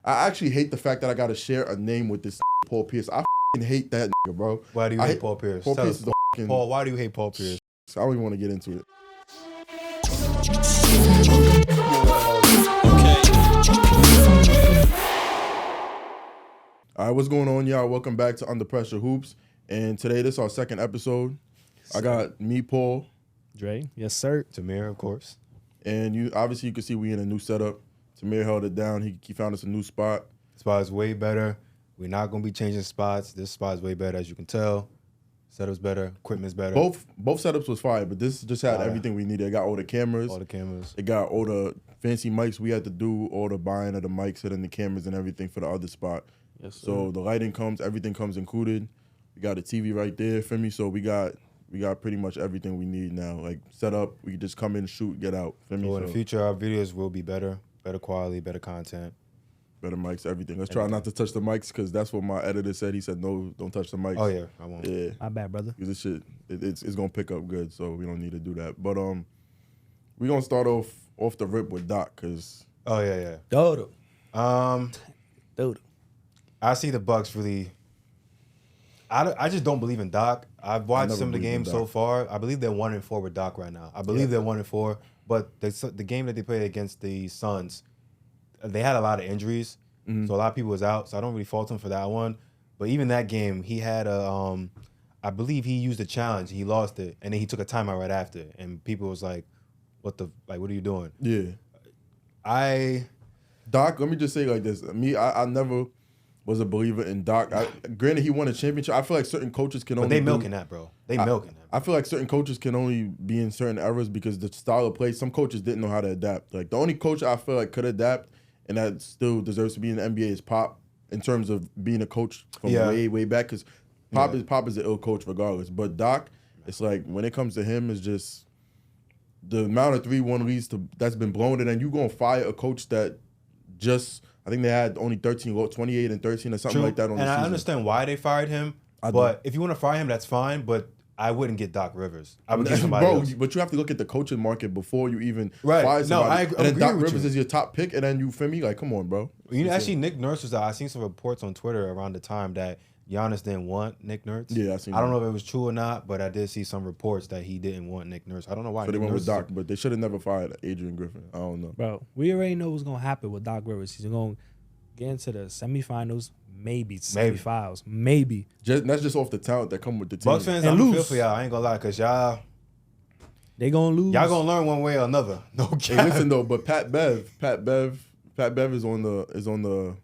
I actually hate the fact that I got to share a name with this Paul Pierce. I hate that nigga, bro. Why do you hate Paul Pierce? Paul Pierce is a Paul, why do you hate Paul Pierce? I don't even want to get into it. All right, what's going on, y'all? Welcome back to Under Pressure Hoops. And today, this is our second episode. I got me, Paul. Dre. Yes, sir. Tamir, of course. And you can see we in a new setup. Tamir held it down. He found us a new spot. Spot is way better. We're not going to be changing spots. This spot is way better, as you can tell. Setup's better. Equipment's better. Both setups was fire, but this just had everything we needed. It got all the cameras. It got all the fancy mics. We had to do all the buying of the mics and then the cameras and everything for the other spot. Yes, sir. So the lighting everything comes included. We got a TV right there, feel me? So we got pretty much everything we need now. Like set up, we can just come in, shoot, get out. Feel me? So in the future, our videos will be better quality, better content. Better mics, everything. Let's try not to touch the mics because that's what my editor said. He said, no, don't touch the mics. Oh, yeah, I won't. Yeah. My bad, brother. Because this shit, it's going to pick up good, so we don't need to do that. But we're going to start off the rip with Doc because... Oh, yeah. Dodo. I see the Bucks really... I just don't believe in Doc. I've watched some of the games so far. I believe they're 1-4 with Doc right now. I believe they're 1-4, but the game that they played against the Suns, they had a lot of injuries, so a lot of people was out, so I don't really fault him for that one. But even that game, he had I believe he used a challenge. He lost it, and then he took a timeout right after, and people was like, what are you doing? Yeah. Doc, let me just say like this. I never was a believer in Doc. Granted, he won a championship. I feel like certain coaches can only... But they milking that, bro. Milking that. I feel like certain coaches can only be in certain eras because the style of play, some coaches didn't know how to adapt. Like, the only coach I feel like could adapt and that still deserves to be in the NBA is Pop in terms of being a coach from way back because Pop is an ill coach regardless. But Doc, it's like when it comes to him, it's just the amount of 3-1 leads that's been blown, and then you going to fire a coach that just... I think they had only 28 and 13 or something like that on the season. And I understand why they fired him, but if you want to fire him, that's fine, but I wouldn't get Doc Rivers. I would get somebody else. But you have to look at the coaching market before you even fire somebody. No, I agree and then Doc with Rivers is your top pick, and then you feel me? Like, come on, bro. Actually, Nick Nurse was out. I seen some reports on Twitter around the time that Giannis didn't want Nick Nurse. Yeah, I don't know if it was true or not, but I did see some reports that he didn't want Nick Nurse. I don't know why. So they went with Doc, but they should have never fired Adrian Griffin. I don't know. Bro, we already know what's going to happen with Doc Rivers. He's going to get into the semifinals, maybe semifinals, maybe. That's just off the talent that come with the team. Bucks fans, I don't feel for y'all. I ain't gonna lie, cause y'all, they gonna lose. Y'all gonna learn one way or another. No cap. Hey, listen though, but Pat Bev is on the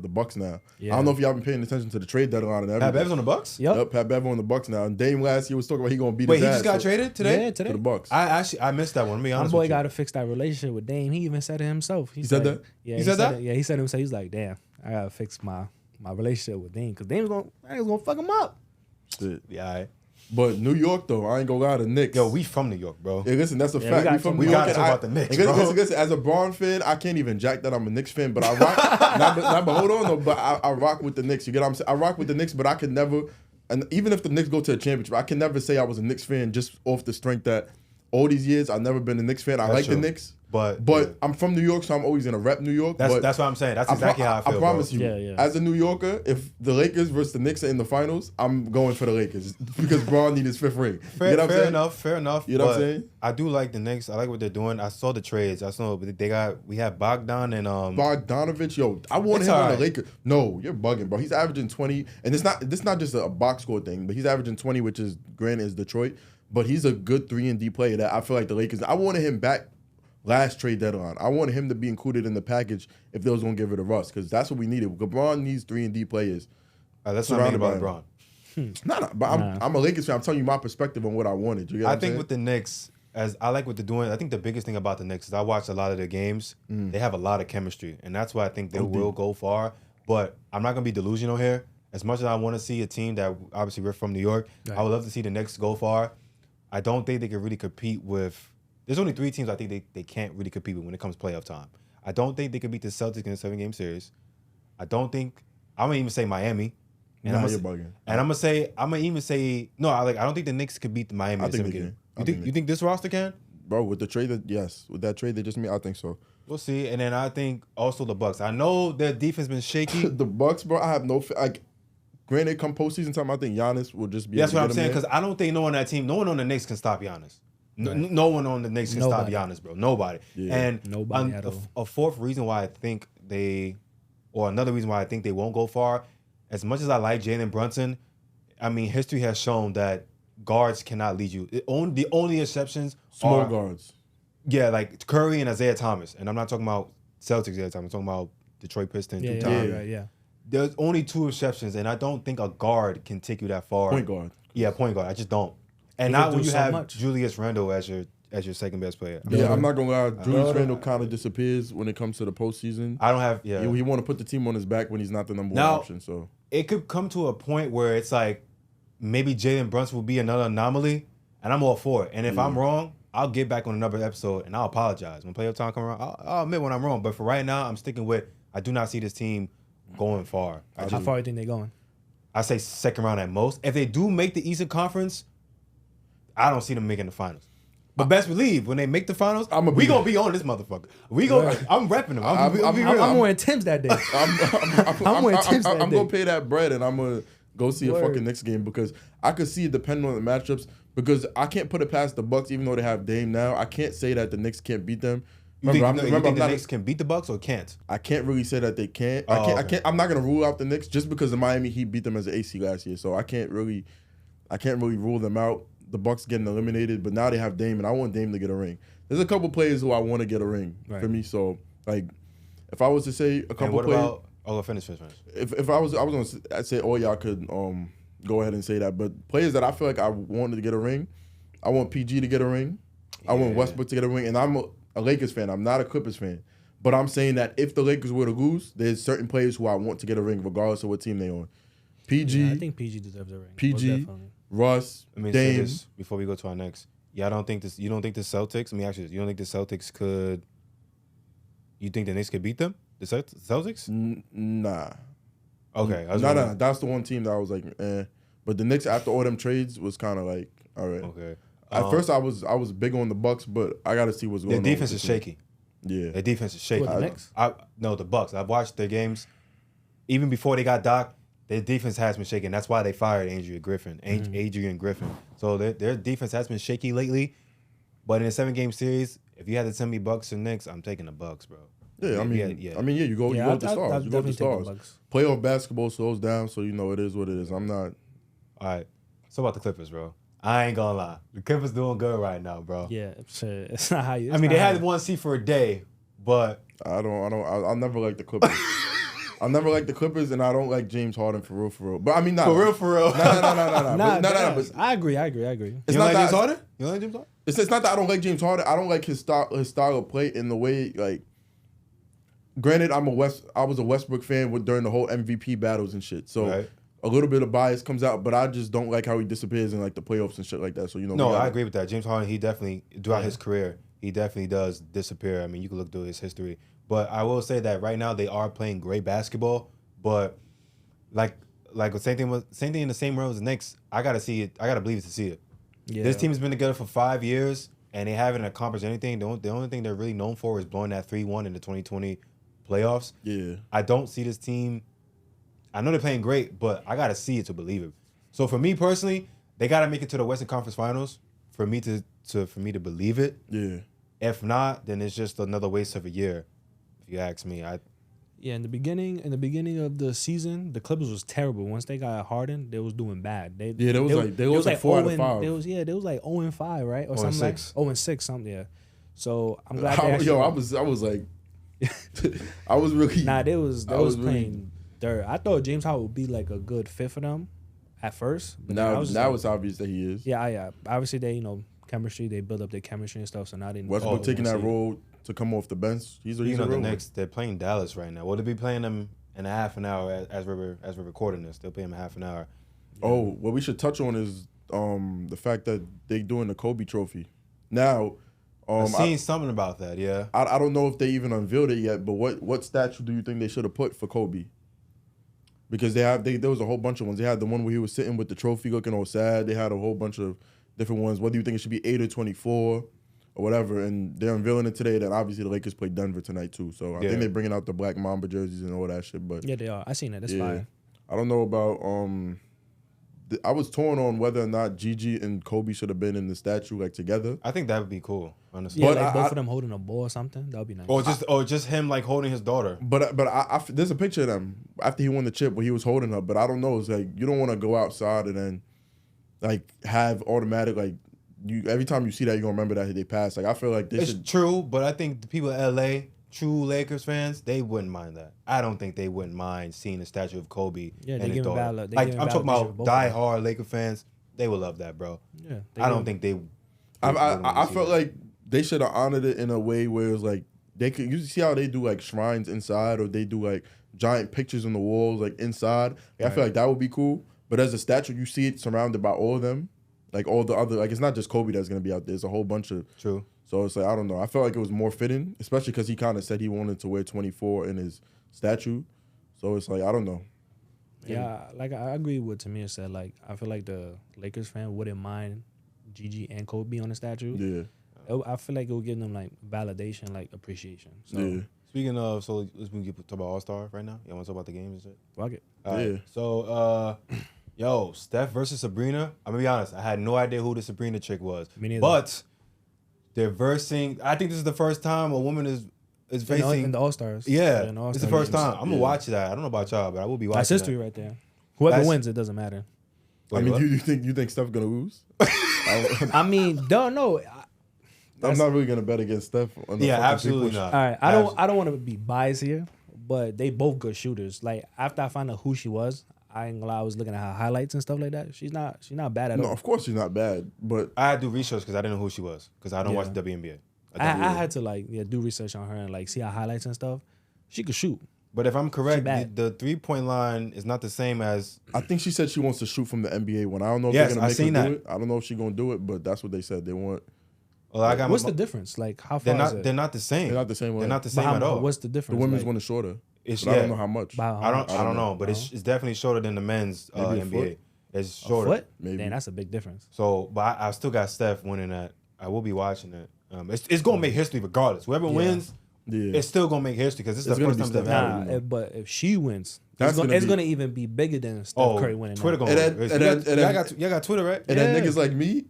Bucks now. Yeah. I don't know if y'all been paying attention to the trade deadline and everything. Pat Bev's on the Bucks? Yep. Pat Bev on the Bucks now. And Dame last year was talking about he gonna beat his ass. Wait, he just got traded today? Yeah, today. For the Bucks. I missed that one. Let me be honest My boy with you. got to fix that relationship with Dame. He even said it himself. He said that? Yeah, he said that? Yeah, he said it himself. He's like, damn, I gotta fix my relationship with Dame because Dame's gonna fuck him up. Shit. Yeah, all right. But New York though, I ain't gonna lie, the Knicks. Yo, we from New York, bro. Yeah, listen, that's a fact. We from New York. We gotta talk about the Knicks, bro. Listen, as a Braun fan, I can't even jack that I'm a Knicks fan, but I rock. but hold on though, but I rock with the Knicks. You get what I'm saying? I rock with the Knicks, but I could never, and even if the Knicks go to a championship, I can never say I was a Knicks fan just off the strength that all these years I've never been a Knicks fan. I like the Knicks. But I'm from New York, so I'm always gonna rep New York. That's what I'm saying. That's exactly how I feel. I promise bro. you, as a New Yorker, if the Lakers versus the Knicks are in the finals, I'm going for the Lakers because Braun needs his 5th ring. Fair enough. You know what I'm saying? I do like the Knicks. I like what they're doing. I saw the trades. I saw we have Bogdan and Bogdanovich. Yo, I want him on the Lakers. No, you're bugging, bro. He's averaging 20, and this not just a box score thing, but he's averaging 20, which is granted is Detroit, but he's a good 3-and-D player that I feel like the Lakers. I wanted him back. Last trade deadline. I wanted him to be included in the package if they was going to give it to Russ because that's what we needed. LeBron needs 3-and-D players. That's not about LeBron. I'm a Lakers fan. I'm telling you my perspective on what I wanted. You get what I'm saying? With the Knicks, as I like what they're doing, I think the biggest thing about the Knicks is I watched a lot of their games. They have a lot of chemistry, and that's why I think they will go far. But I'm not going to be delusional here. As much as I want to see a team that obviously we're from New York, I would love to see the Knicks go far. I don't think they can really compete with... There's only 3 teams I think they can't really compete with when it comes to playoff time. I don't think they can beat the Celtics in a 7-game series. I'm going to even say Miami. And you're bugging. And I'm going to even say, no, I don't think the Knicks could beat the Miami in a 7-game. You think this roster can? Bro, with the trade, yes. With that trade they just made, I think so. We'll see. And then I think also the Bucks. I know their defense been shaky. The Bucks, bro, I have no like. Granted, come postseason time, I think Giannis will just be. That's what I'm saying, because I don't think no one on that team, no one on the Knicks can stop Giannis. No one on the Knicks can stop Giannis, bro. Nobody. Yeah. And nobody at all. A fourth reason why I think another reason why I think they won't go far, as much as I like Jalen Brunson, I mean, history has shown that guards cannot lead you. The only exceptions small are guards. Yeah, like Curry and Isaiah Thomas. And I'm not talking about Celtics Isaiah Thomas. I'm talking about Detroit Pistons. Yeah. There's only 2 exceptions, and I don't think a guard can take you that far. Point guard. Yeah, point guard. I just don't. And not when you have Julius Randle as your second best player. I'm not gonna lie. Julius Randle kind of disappears when it comes to the postseason. I don't have. Yeah, he want to put the team on his back when he's not the number one option. So it could come to a point where it's like maybe Jalen Brunson will be another anomaly, and I'm all for it. And if I'm wrong, I'll get back on another episode and I'll apologize when playoff time comes around. I'll admit when I'm wrong. But for right now, I'm sticking with. I do not see this team going far. How far do you think they're going? I say second round at most. If they do make the Eastern Conference, I don't see them making the finals. But best believe when they make the finals, we gonna be on this motherfucker. I'm repping them. I'm wearing Tim's that day. I'm wearing Tim's that day. I'm gonna pay that bread and I'm gonna go see a fucking Knicks game because I could see it depending on the matchups. Because I can't put it past the Bucks, even though they have Dame now. I can't say that the Knicks can't beat them. You think the Knicks can beat the Bucks or can't? I can't really say that they can't. I'm not gonna rule out the Knicks just because the Miami Heat beat them as an AC last year. So I can't really rule them out. The Bucks getting eliminated, but now they have Dame, and I want Dame to get a ring. There's a couple players who I want to get a ring for me. So like, if I was to say a couple players, finish. If I was gonna say, y'all could go ahead and say that. But players that I feel like I wanted to get a ring, I want PG to get a ring. I want Westbrook to get a ring, and I'm a Lakers fan. I'm not a Clippers fan. But I'm saying that if the Lakers were to lose, there's certain players who I want to get a ring regardless of what team they're on. PG. I think PG deserves a ring. PG, Russ, Dame. Say this before we go to our next. Yeah, you don't think the Celtics, let me ask you this. You don't think the Celtics could, you think the Knicks could beat them? The Celtics? Nah. Okay. Nah. That's the one team that I was like, eh. But the Knicks, after all them trades, was kind of like, all right. Okay. At first, I was big on the Bucks, but I got to see what's going on. Their defense is shaky. Yeah. Their defense is shaky. The Knicks? No, the Bucks. I've watched their games. Even before they got Doc, their defense has been shaky. That's why they fired Adrian Griffin. So their defense has been shaky lately. But in a 7-game series, if you had to send me Bucks or Knicks, I'm taking the Bucks, bro. Yeah, you go with the Stars. You go with the Stars. Playoff basketball slows down, so you know it is what it is. I'm not. All right. So about the Clippers, bro. I ain't gonna lie. The Clippers doing good right now, bro. Yeah, it's not how you. They had 1 seed for a day, but I'll never like the Clippers. I never like the Clippers, and I don't like James Harden for real. But I mean, for real. No. I agree. You don't like James Harden? You don't like James Harden? It's not that I don't like James Harden. I don't like his style of play in the way like. Granted, I was a Westbrook fan during the whole MVP battles and shit. So a little bit of bias comes out, but I just don't like how he disappears in like the playoffs and shit like that. So No, I agree with that. James Harden, he definitely throughout his career, he definitely does disappear. I mean, you can look through his history. But I will say that right now they are playing great basketball. But like the same thing in the same row as the Knicks. I gotta see it. I gotta believe it to see it. Yeah. This team has been together for 5 years and they haven't accomplished anything. The only thing they're really known for is blowing that 3-1 in the 2020 playoffs. Yeah. I don't see this team. I know they're playing great, but I gotta see it to believe it. So for me personally, they gotta make it to the Western Conference Finals for me to believe it. Yeah. If not, then it's just another waste of a year. If you ask me, in the beginning of the season, the Clippers was terrible. Once they got Harden, they was doing bad. They was like 4 out of 5. They was like 0-5, right? Or something 6. Like 0-6, something, yeah. So I'm glad I was like I was really they was playing dirt. I thought James Harden would be like a good fit for them at first. But now it's obvious that he is. Yeah. Obviously they, chemistry, they build up their chemistry and stuff, so now they Westbrook taking that role to come off the bench. He's a real the Knicks, they're playing Dallas right now. Well, they'll be playing them in a half an hour as we're recording this. They'll play them in half an hour. Oh, what we should touch on is the fact that they're doing the Kobe Trophy. Now, I've seen something about that, yeah. I don't know if they even unveiled it yet, but what statue do you think they should have put for Kobe? Because there was a whole bunch of ones. They had the one where he was sitting with the trophy looking all sad. They had a whole bunch of different ones. Whether you think it should be 8 or 24, or whatever, and they're unveiling it today. That obviously the Lakers play Denver tonight too. So I think they're bringing out the Black Mamba jerseys and all that shit. But yeah, they are. I seen it. That's fire. I don't know about I was torn on whether or not Gigi and Kobe should have been in the statue like together. I think that would be cool, honestly. Yeah, but like both of them holding a ball or something. That would be nice. Or just him like holding his daughter. But there's a picture of them after he won the chip where he was holding her. But I don't know. It's like you don't want to go outside and then like have automatic like you every time you see that you're gonna remember that they passed. Like I feel like this. It's true, but I think the people in LA, true Lakers fans, they wouldn't mind that. I don't think they wouldn't mind seeing a statue of Kobe and his daughter. Like I'm talking about die-hard Laker fans, they would love that, bro. Yeah, I don't think they. I felt like they should have honored it in a way where it's like they could. You see how they do like shrines inside, or they do like giant pictures on the walls like inside. Like, I feel like that would be cool. But as a statue, you see it surrounded by all of them, like all the other. Like it's not just Kobe that's gonna be out there. It's a whole bunch of true. So it's like, I don't know. I felt like it was more fitting, especially because he kind of said he wanted to wear 24 in his statue. So it's like, I don't know. Yeah, like I agree with what Tamir said. Like I feel like the Lakers fan wouldn't mind Gigi and Kobe on the statue. Yeah. I feel like it would give them like validation, like appreciation. So, yeah. Speaking of, so let's talk about All-Star right now. You want to talk about the games and shit? Fuck it. Right. So, yo, Steph versus Sabrina. I'm going to be honest. I had no idea who the Sabrina chick was. Me neither. But they're versing. I think this is the first time a woman is facing. In the All-Stars. Yeah. All-Star it's the first games. time. I'm going to watch that. I don't know about y'all, but I will be watching That's history right there. Whoever wins, it doesn't matter. Wait, I mean, you think Steph's going to lose? I mean, don't know. I'm not really going to bet against Steph. Absolutely not. All right, I don't want to be biased here, but they both good shooters. Like after I found out who she was, I ain't gonna lie, I was looking at her highlights and stuff like that. She's not bad at all. No, of course she's not bad, but I had to do research because I didn't know who she was because I don't watch the WNBA. I had to do research on her and like see her highlights and stuff. She could shoot. But if I'm correct, the 3-point line is not the same as. I think she said she wants to shoot from the NBA one. I don't know if they're gonna make her do it. I don't know if she's gonna do it, but that's what they said they want. Well, what's the difference? Like how far is it? They're not the same. They're not the same way. They're not the same at all. What's the difference? The women's one is shorter. I don't know how much. I don't know, but it's definitely shorter than the men's NBA. It's shorter. A foot? Maybe. Damn, that's a big difference. So, but I still got Steph winning that. I will be watching it. It's gonna make history regardless. Whoever wins, it's still gonna make history because this is the first time they've had it. But if she wins, it's gonna even be bigger than Steph Curry winning. Twitter gonna y'all got Twitter, right? And then niggas like me,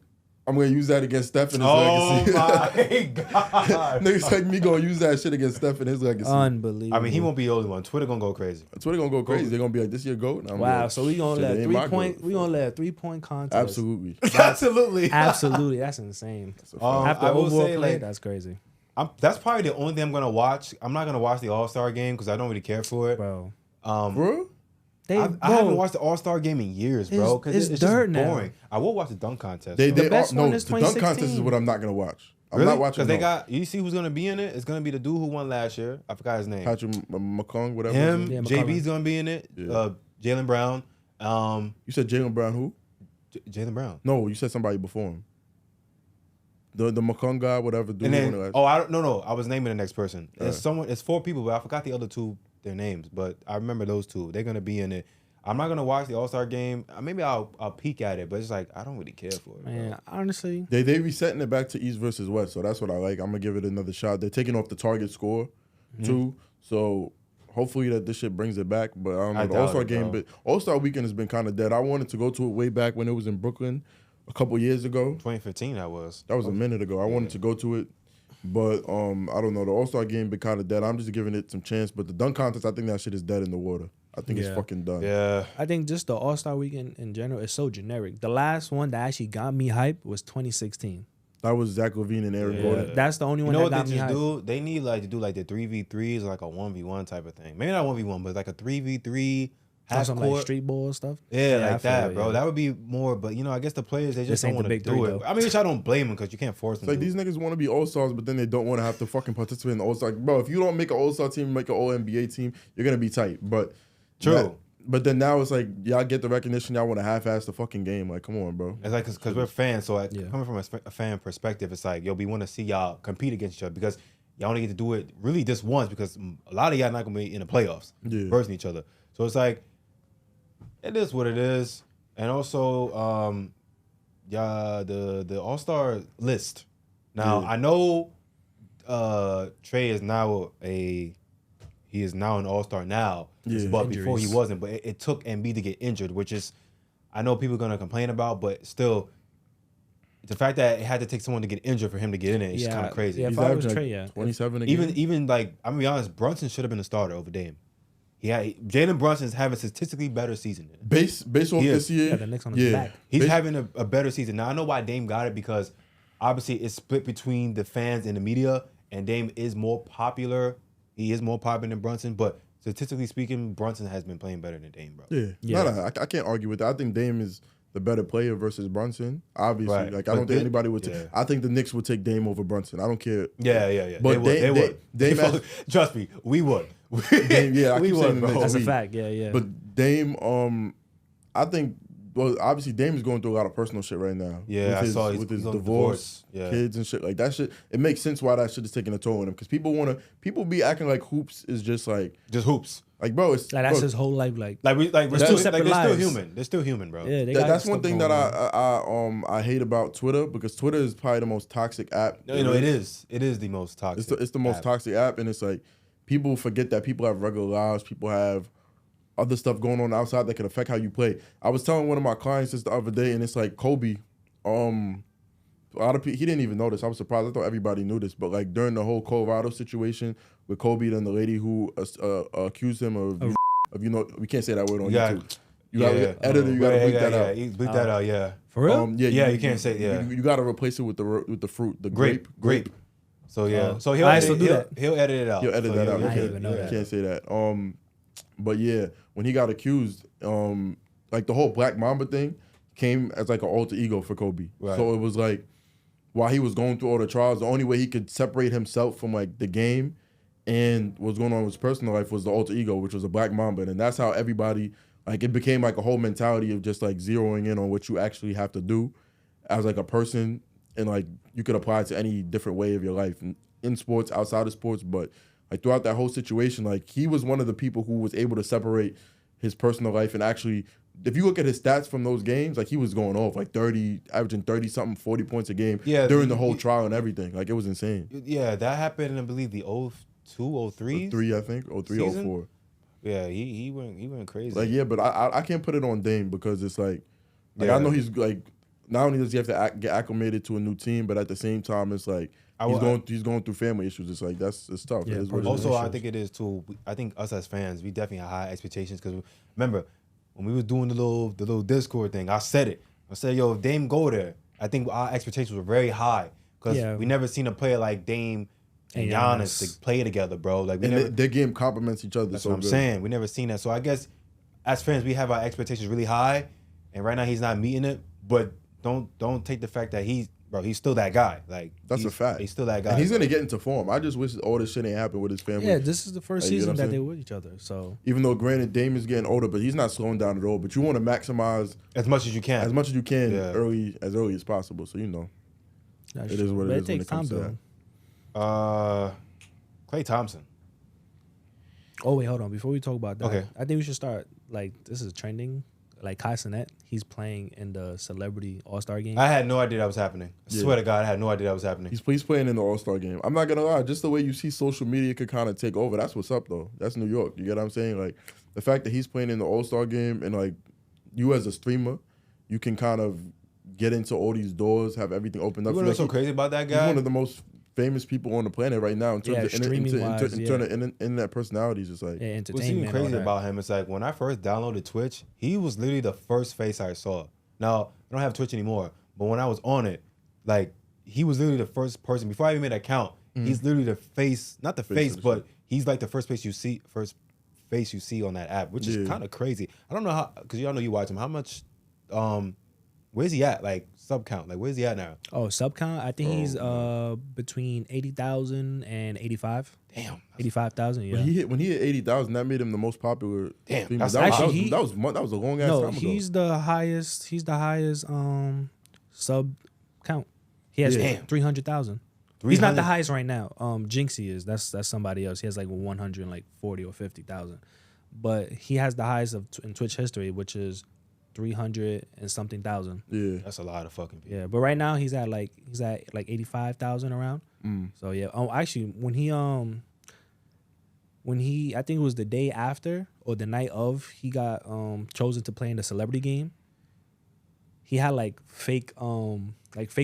I'm gonna use that against Steph and his legacy. Oh my god! Niggas like me gonna use that shit against Steph and his legacy. Unbelievable. I mean, he won't be the only one. Twitter gonna go crazy. Twitter gonna go crazy. They're gonna be like, "This your GOAT." Wow. Like, so we gonna let 3-point contest. Absolutely. Absolutely. That's insane. After overall play, that's crazy. That's probably the only thing I'm gonna watch. I'm not gonna watch the All-Star game because I don't really care for it, bro. Bro. I haven't watched the All-Star game in years, bro. Because it's dirt just boring. now. I will watch the dunk contest. The best one is the dunk contest is what I'm not gonna watch. I'm not watching. Because you see who's gonna be in it? It's gonna be the dude who won last year. I forgot his name. Patrick McClung, whatever. Him, JB's gonna be in it. Yeah. Jaylen Brown. You said Jaylen Brown who? Jaylen Brown. No, you said somebody before him. The McClung guy, whatever. Dude. And then, I was naming the next person. It's 4 people, but I forgot the other 2 their names. But I remember those 2. They're gonna be in it. I'm not gonna watch the All-Star game. Maybe I'll peek at it, but it's like I don't really care for it. Man, honestly, they resetting it back to East versus West, so that's what I like. I'm gonna give it another shot. They're taking off the target score too, so hopefully that this shit brings it back. But I don't know. The All-Star game, but All-Star weekend has been kind of dead. I wanted to go to it way back when it was in Brooklyn a couple years ago. 2015, that was a minute ago. I wanted to go to it. But I don't know. The All-Star game been kind of dead. I'm just giving it some chance. But the dunk contest, I think that shit is dead in the water. I think it's fucking done. Yeah. I think just the All-Star weekend in general is so generic. The last one that actually got me hyped was 2016. That was Zach LaVine and Aaron Gordon. That's the only one that got me hyped. You know what they just do? They need to do the 3v3s, like a 1v1 type of thing. Maybe not 1v1, but like a 3v3 half some court. like street ball stuff. Yeah, like that, bro. That would be more. But I guess the players they just don't want to do it. I mean, which I don't blame them because you can't force them. Like these niggas want to be All-Stars, but then they don't want to have to fucking participate in the All-Star. Bro, if you don't make an All-Star team, make an All-NBA team, you're gonna be tight. But true. But then now it's like y'all get the recognition, y'all want to half-ass the fucking game. Like, come on, bro. It's like because we're fans, so coming from a fan perspective, it's like we want to see y'all compete against each other because y'all only get to do it really just once because a lot of y'all not gonna be in the playoffs versus each other. So it's like it is what it is, and also the All-Star list Now I know Trey is now an All-Star now, but before he wasn't. But it took Embiid to get injured, which is I know people are gonna complain about, but still. The fact that it had to take someone to get injured for him to get in it is kind of crazy. Yeah, if I was Trey, 27 again. Even like I'm gonna be honest, Brunson should have been a starter over Dame. Jalen Brunson's having a statistically better season. Based off this year, the Knicks on his back. He's having a better season. Now I know why Dame got it because obviously it's split between the fans and the media, and Dame is more popular. He is more popular than Brunson, but statistically speaking, Brunson has been playing better than Dame, bro. Yeah. No, I can't argue with that. I think Dame is the better player versus Brunson, obviously. Right. Like I don't think anybody would. I think the Knicks would take Dame over Brunson. I don't care. Yeah. But they would. Trust me, we would. Dame, we would, bro. That's a fact. Yeah. But Dame, I think. Well, obviously Dame is going through a lot of personal shit right now. Yeah, with his divorce, kids and shit like that. Shit, it makes sense why that shit is taking a toll on him because people be acting like hoops is just hoops. Like, bro, it's that's his whole life. Like we're still separate lives. They're still human. They're still human, bro. Yeah, that's one thing that I hate about Twitter because Twitter is probably the most toxic app. No, it is. It is the most toxic. It's the most toxic app, and it's like people forget that people have regular lives. People have other stuff going on outside that can affect how you play. I was telling one of my clients this the other day, and it's like Kobe. A lot of people, he didn't even know this. I was surprised. I thought everybody knew this, but like during the whole Colorado situation with Kobe and the lady who accused him of we can't say that word on YouTube. You gotta bleep that out. Bleep that out, yeah. For real? You can't say You gotta replace it with the fruit, the grape. So yeah, so he'll edit it out. He'll edit that out. I didn't even know that. Can't say that. But yeah, when he got accused, like the whole Black Mamba thing came as like an alter ego for Kobe. Right. So it was like while he was going through all the trials, the only way he could separate himself from like the game and what's going on in his personal life was the alter ego, which was a Black Mamba. And that's how everybody, like it became like a whole mentality of just like zeroing in on what you actually have to do as like a person. And like you could apply it to any different way of your life in sports, outside of sports, but like throughout that whole situation, like he was one of the people who was able to separate his personal life and actually, if you look at his stats from those games, like he was going off like averaging 30-something, 40 points a game during the whole trial and everything. Like it was insane. Yeah, that happened in I believe the 02, 03? 03, I think. 03, 04. Yeah, he went crazy. Like yeah, but I can't put it on Dame because it's like I know he's like not only does he have to get acclimated to a new team, but at the same time it's like he's going through family issues. It's like it's tough. Yeah, also, I think it is too. I think us as fans, we definitely have high expectations because remember when we was doing the little Discord thing, I said, yo, if Dame go there, I think our expectations were very high because we never seen a player like Dame and Giannis to play together, bro. Like their game complements each other. That's what I'm saying. We never seen that. So I guess as fans, we have our expectations really high, and right now he's not meeting it. But don't take the fact that he's still that guy. Like that's a fact. He's still that guy. And he's gonna get into form. I just wish all this shit ain't happened with his family. Yeah, this is the first season that they're with each other. So even though granted Dame is getting older, but he's not slowing down at all. But you want to maximize as much as you can, early as possible. So that's it is what it is when it comes to that. Klay Thompson. Oh wait, hold on. Before we talk about that, okay. I think we should start like this is trending. Like Kai Cenat, he's playing in the Celebrity All-Star game. I had no idea that was happening. I swear to God, I had no idea that was happening. He's playing in the All-Star game. I'm not gonna lie, just the way you see social media could kind of take over. That's what's up though. That's New York. You get what I'm saying? Like the fact that he's playing in the All-Star game and like you as a streamer, you can kind of get into all these doors, have everything opened up. You know what's so crazy about that guy? He's one of the most famous people on the planet right now in terms of internet personalities. It's like entertainment. What's even crazy about him is like when I first downloaded Twitch, he was literally the first face I saw. Now I don't have Twitch anymore, but when I was on it, like he was literally the first person before I even made an account. He's literally the face, not the face, but he's like the first face you see on that app, which is kind of crazy. I don't know how, because y'all know you watch him. How much? Where's he at? Like sub count? Like where's he at now? Oh, sub count? I think he's between 80,000 and 85. Damn, 85,000. Yeah. When he hit 80,000, that made him the most popular. Damn, that was a long ass time ago. He's the highest. He's the highest sub count. He has 300,000. He's not the highest right now. Jinxie is. That's somebody else. He has like 140 or 50,000. But he has the highest in Twitch history, which is 300 and something thousand. Yeah, that's a lot of fucking people. Yeah, but right now he's at like 85,000 around. So yeah. Oh, actually, when he I think it was the day after or the night of he got chosen to play in the celebrity game. He had like fake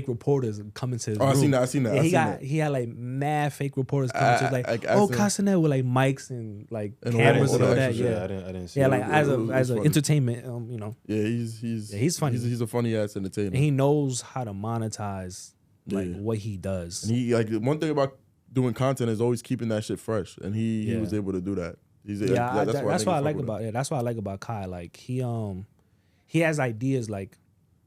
reporters coming to his room. I seen that. Yeah, he had like mad fake reporters coming to his Castanet with like mics and like cameras and all that. Yeah, I didn't see. Yeah, like as an entertainment, you know. Yeah, he's funny. He's a funny ass entertainer. And he knows how to monetize like what he does. And he like one thing about doing content is always keeping that shit fresh, and he was able to do that. That's what I like about Kai. Like he has ideas like.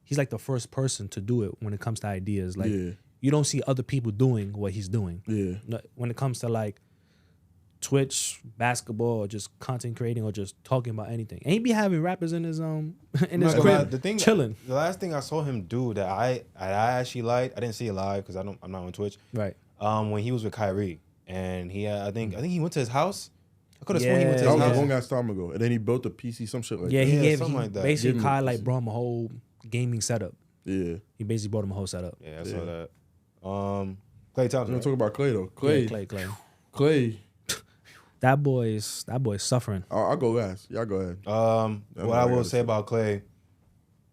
He's like the first person to do it when it comes to ideas. Like you don't see other people doing what he's doing. Yeah. When it comes to like Twitch, basketball, or just content creating, or just talking about anything, and he be having rappers in his crib, chilling. The last thing I saw him do that I actually liked, I didn't see it live because I'm not on Twitch. Right. When he was with Kyrie, and he I think he went to his house. I could have sworn he went to his house. That was a long ass time ago, and then he built a PC, some shit like that. He basically Kai like brought him a whole gaming setup. Yeah. He basically brought him a whole setup. Yeah, I saw that. Klay Thompson. We're gonna talk about Klay though. Klay. That boy's suffering. I'll go last. Y'all go ahead. What I will say about Klay,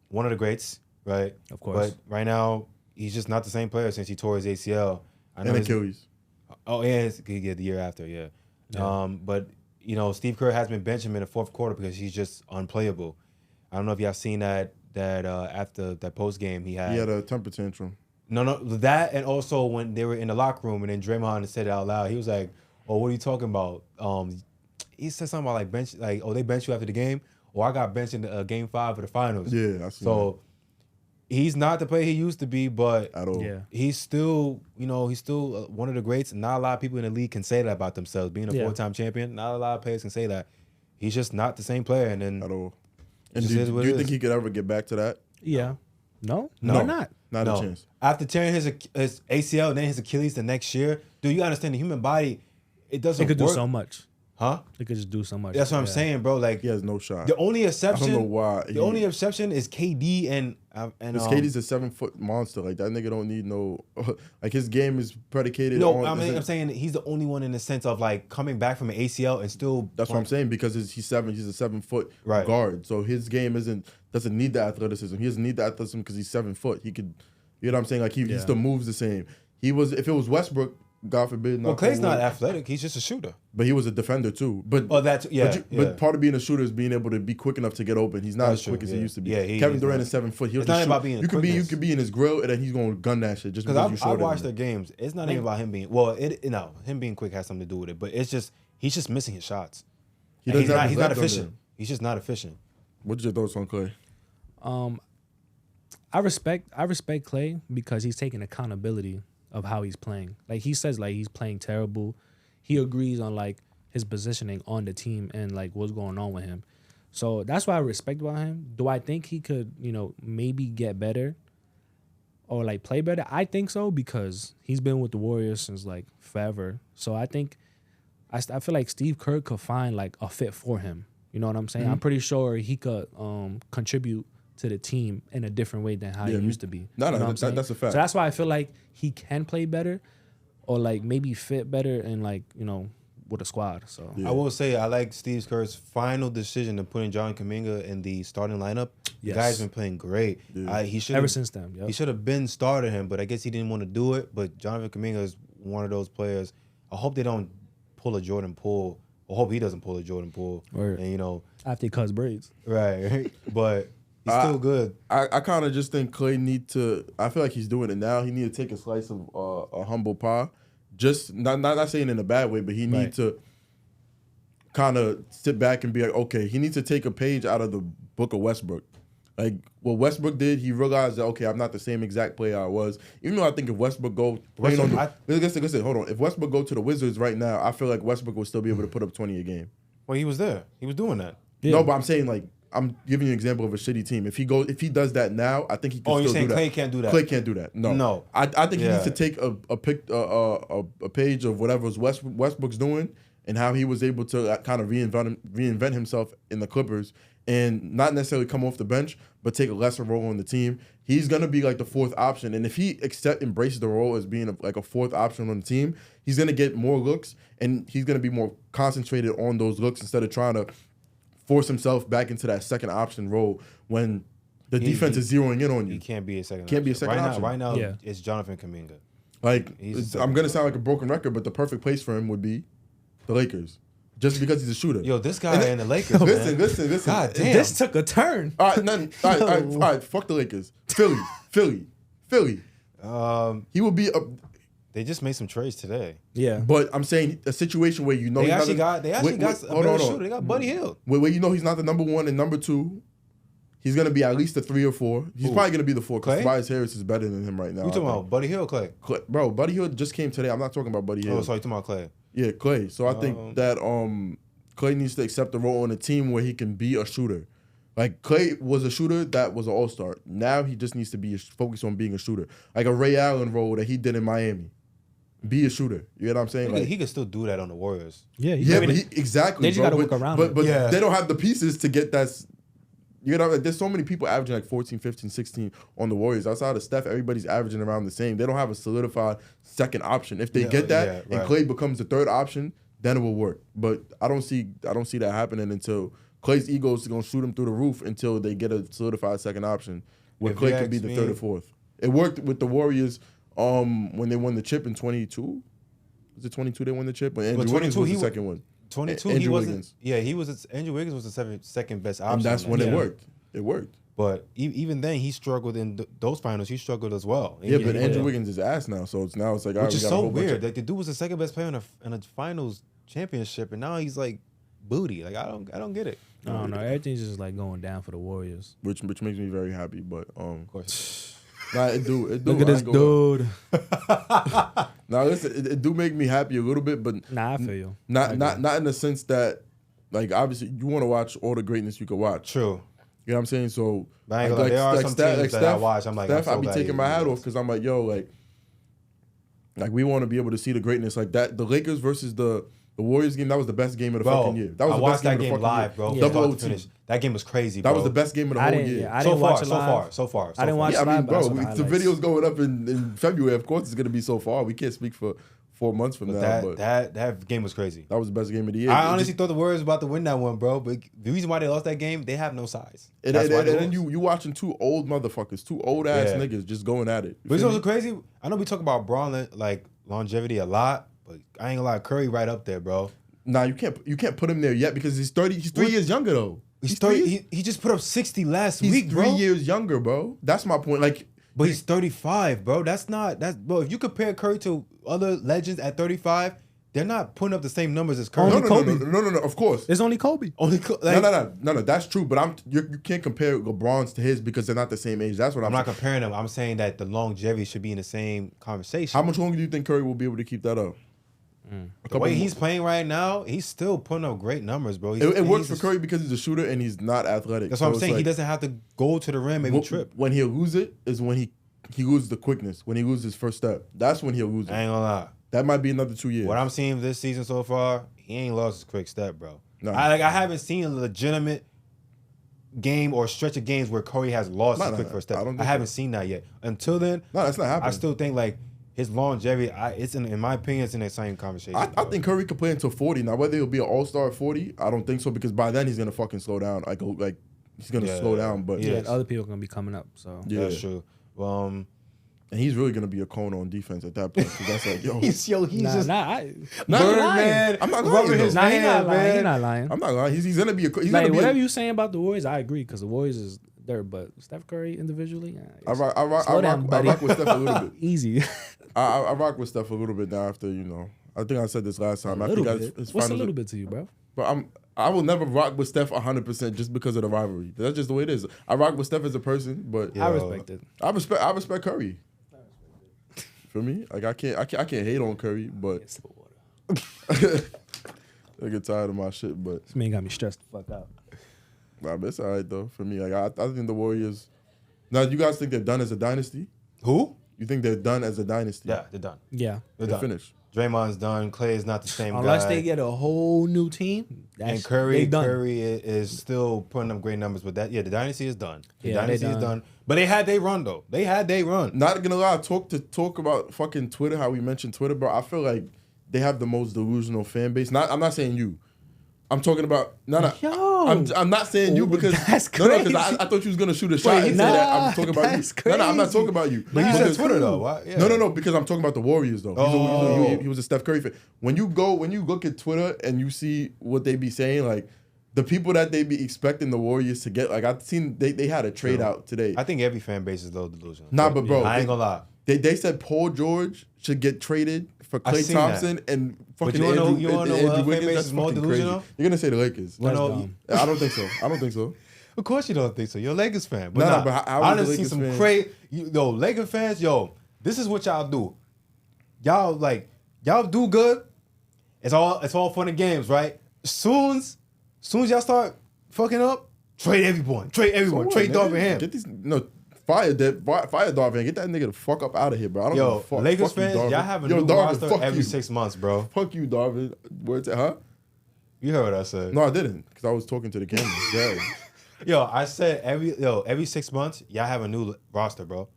one of the greats, right? Of course. But right now, he's just not the same player since he tore his ACL. And Achilles. Oh, yeah, the year after, yeah. But, you know, Steve Kerr has been benching him in the fourth quarter because he's just unplayable. I don't know if y'all seen that after that post game he had a temper tantrum. No, that, and also when they were in the locker room and then Draymond said it out loud, he was like, "Oh, what are you talking about?" He said something about like bench, like, "Oh, they benched you after the game," or "I got benched in game 5 of the finals." Yeah, I see. So he's not the player he used to be, but at all. Yeah. He's still, one of the greats. Not a lot of people in the league can say that about themselves. Being a 4-time champion, not a lot of players can say that. He's just not the same player, and then at all. And do you think he could ever get back to that? Yeah. No. Why not? Not a chance. After tearing his ACL and then his Achilles the next year, dude, you gotta understand the human body, it doesn't work. It could do so much. Huh? It could just do so much. That's what I'm saying, bro. Like, he has no shot. The only exception. I don't know why. The only exception is KD and KD's a 7-foot monster. Like that nigga don't need no. Like his game is predicated. No, I'm saying he's the only one in the sense of like coming back from an ACL and still. That's what I'm saying because he's a 7-foot guard. So his game doesn't need the athleticism. He doesn't need the athleticism because he's 7 foot. He could, you know what I'm saying? Like he still moves the same. If it was Westbrook, God forbid. Well, Klay's not athletic. He's just a shooter. But he was a defender too. But But part of being a shooter is being able to be quick enough to get open. He's not as quick as he used to be. Yeah, Kevin Durant is 7 foot. It's not about being. You could be in his grill and then he's gonna gun that shit just because I watched their games. It's not even about him being. Well, him being quick has something to do with it. But it's just he's just missing his shots. He's not efficient. He's just not efficient. What's your thoughts on Klay? I respect Klay because he's taking accountability of how he's playing. Like he says, like he's playing terrible. He agrees on like his positioning on the team and like what's going on with him. So that's what I respect about him. Do I think he could, maybe get better or like play better? I think so because he's been with the Warriors since like forever. So I think I feel like Steve Kerr could find like a fit for him. You know what I'm saying? Mm-hmm. I'm pretty sure he could contribute to the team in a different way than how he used to be. That's a fact. So that's why I feel like he can play better or like maybe fit better and like, with a squad. So I will say I like Steve Kerr's final decision to putting John Kuminga in the starting lineup. The guy's been playing great. Yeah. He should ever since then. Yep. He should have been starting him, but I guess he didn't want to do it. But Jonathan Kuminga is one of those players. I hope they don't pull a Jordan Poole. I hope he doesn't pull a Jordan Poole. Word. And after he cuts braids. Right. But he's still good. I kind of just think Klay need to. I feel like he's doing it now. He need to take a slice of a humble pie. Just not saying in a bad way, but he need to kind of sit back and be like, okay, he needs to take a page out of the book of Westbrook. Like what Westbrook did, he realized that okay, I'm not the same exact player I was. Even though I think if Westbrook go, listen, hold on. If Westbrook go to the Wizards right now, I feel like Westbrook will still be able to put up 20 a game. Well, he was there. He was doing that. Yeah. No, but I'm saying like. I'm giving you an example of a shitty team. If he does that now, I think he can still do that. Oh, you're saying Klay can't do that? Klay can't do that. No. I think he needs to take a page of whatever Westbrook's doing and how he was able to kind of reinvent himself in the Clippers and not necessarily come off the bench, but take a lesser role on the team. He's going to be like the fourth option. And if he embraces the role as being like a fourth option on the team, he's going to get more looks, and he's going to be more concentrated on those looks instead of trying to force himself back into that second option role when the defense is zeroing in on you. He can't be a second Can't option. be a second option. Right now, it's Jonathan Kuminga. Like, I'm going to sound like a broken record, but the perfect place for him would be the Lakers. Just because he's a shooter. Yo, this guy in the Lakers, man. Listen. God damn. This took a turn. All right, fuck the Lakers. Philly. He will be They just made some trades today. Yeah. But I'm saying a situation where you know They actually got a better shooter. They got Buddy Hield. Where you know he's not the number one and number two. He's going to be at least a 3 or 4. He's probably going to be the 4 because Tobias Harris is better than him right now. You talking about Buddy Hield, Clay? Bro, Buddy Hield just came today. I'm not talking about Buddy Hield. Oh, sorry, you talking about Clay? Yeah, Clay. So I think that Clay needs to accept the role on a team where he can be a shooter. Like, Clay was a shooter that was an all-star. Now he just needs to be focused on being a shooter. Like a Ray Allen role that he did in Miami. Be a shooter. You know what I'm saying? He could still do that on the Warriors. Yeah, exactly. They just got to work around it. But they don't have the pieces to get that. You know, like, there's so many people averaging like 14, 15, 16 on the Warriors. Outside of Steph, everybody's averaging around the same. They don't have a solidified second option. If they get that and Clay becomes the third option, then it will work. But I don't see that happening until Clay's ego is going to shoot him through the roof until they get a solidified second option where Clay can be the third or fourth. It worked with the Warriors when they won the chip in 22. Was it 22 they won the chip? But Andrew Wiggins was the second one. 22, Andrew he wasn't. Wiggins. Yeah, Andrew Wiggins was the second best option. And that's when it worked. It worked. But even then, he struggled in those finals. He struggled as well. Yeah, but Andrew Wiggins is ass now, so it's like, which is so weird. Like, the dude was the second best player in a finals championship, and now he's like booty. Like I don't get it. I don't know. Everything's just like going down for the Warriors, which makes me very happy. But of course. Nah, it do. Look at this dude. Now listen, it do make me happy a little bit, but I feel you. Not in the sense that, like, obviously you want to watch all the greatness you could watch. True. You know what I'm saying? So there are some teams that I watch. I'm like, Steph, I be taking my hat off because I'm like, yo, like we want to be able to see the greatness like that. The Lakers versus the Warriors game, that was the best game of the fucking year. That was the best game of the fucking live, bro. Double OT. That game was crazy, bro. That was the best game of the whole year. I didn't watch it live. So far. I didn't watch it live. Bro, the video's going up in February. Of course, it's gonna be so far. We can't speak for 4 months from now. But that game was crazy. That was the best game of the year. I honestly thought the Warriors were about to win that one, bro. But the reason why they lost that game, they have no size. And then you watching two old motherfuckers, two old ass niggas just going at it. But it's also crazy. I know we talk about Braun like longevity a lot, but I ain't gonna lie, Curry right up there, bro. Nah, you can't put him there yet because he's 30. He's 3 years younger though. He's 30. He just put up 60 last week, bro. He's 3 years younger, bro. That's my point. Like, but he's 35, bro. Bro. If you compare Curry to other legends at 35, they're not putting up the same numbers as Curry. No. Of course, it's only Kobe. No. That's true. But you can't compare LeBron's to his because they're not the same age. That's what I'm not comparing them. I'm saying that the longevity should be in the same conversation. How much longer do you think Curry will be able to keep that up? The way he's playing right now, he's still putting up great numbers, bro. It works for Curry because he's a shooter and he's not athletic. That's what I'm saying. Like, he doesn't have to go to the rim, maybe trip. When he'll lose it is when he loses the quickness. When he loses his first step, that's when he'll lose it. I ain't gonna lie. That might be another 2 years. What I'm seeing this season so far, he ain't lost his quick step, bro. No. I haven't seen a legitimate game or stretch of games where Curry has lost his quick first step. I haven't seen that yet. Until then, no, that's not happening. I still think like his longevity, in my opinion, it's in the same conversation. I think Curry could play until 40. Now, whether he'll be an all-star at 40, I don't think so because by then he's gonna fucking slow down. Like he's gonna slow down. But other people are gonna be coming up. So that's true. And he's really gonna be a cone on defense at that point. Because that's like, yo, he's just man. I'm not lying. He's not lying. I'm not lying. He's gonna be whatever you saying about the Warriors, I agree because the Warriors is there. But Steph Curry individually, I rock with Steph a little bit. Easy. I rock with Steph a little bit now after, I think I said this last time. What's a little bit to you, bro? But I will never rock with Steph 100% just because of the rivalry. That's just the way it is. I rock with Steph as a person, but I respect it. I respect Curry. For me, like I can't hate on Curry, but I get tired of my shit. But this man got me stressed the fuck out. Nah, but it's all right though. For me, like I think the Warriors. Now, you guys think they're done as a dynasty? Who? You think they're done as a dynasty? Yeah, they're done. Yeah, they're finished. Draymond's done. Clay is not the same Unless guy. they get a whole new team. And Curry is still putting up great numbers. But the dynasty is done. The dynasty is done. But they had their run, though. They had their run. Not gonna lie, talk about fucking Twitter, how we mentioned Twitter, bro. I feel like they have the most delusional fan base. I'm not saying you. I'm talking about Yo, I'm not saying you because that's crazy. because I thought you was gonna shoot a shot and say that I'm talking about you. Crazy. No, I'm not talking about you. But you said Twitter though. Why? Yeah. No, because I'm talking about the Warriors though. He was a Steph Curry fan. When you look at Twitter and you see what they be saying, like the people that they be expecting the Warriors to get, like I've seen they had a trade out today. I think every fan base is a little delusional. Nah, but bro, I ain't gonna lie. They said Paul George should get traded for Klay Thompson and fucking you Andrew, wanna know Andrew what Wiggins. fan base That's is more fucking delusional? crazy. You're gonna say the Lakers. That's no, dumb. I don't think so. I don't think so. Of course you don't think so. You're a Lakers fan. But No, but how I is done the seen Lakers some fan? crazy. Laker fans, this is what y'all do. Y'all do good. It's all fun and games, right? Soon as y'all start fucking up, trade everyone. Trade Darvin Ham. Get these fire Darvin. Get that nigga the fuck up out of here, bro. I don't give a fuck. Lakers Fuck you, fans, Darvin. y'all have a Yo, new Darvin, roster fuck every you. 6 months, bro. Fuck you, Darvin. Words, huh? You heard what I said. No, I didn't, because I was talking to the camera. Yeah. I said every 6 months, y'all have a new roster, bro.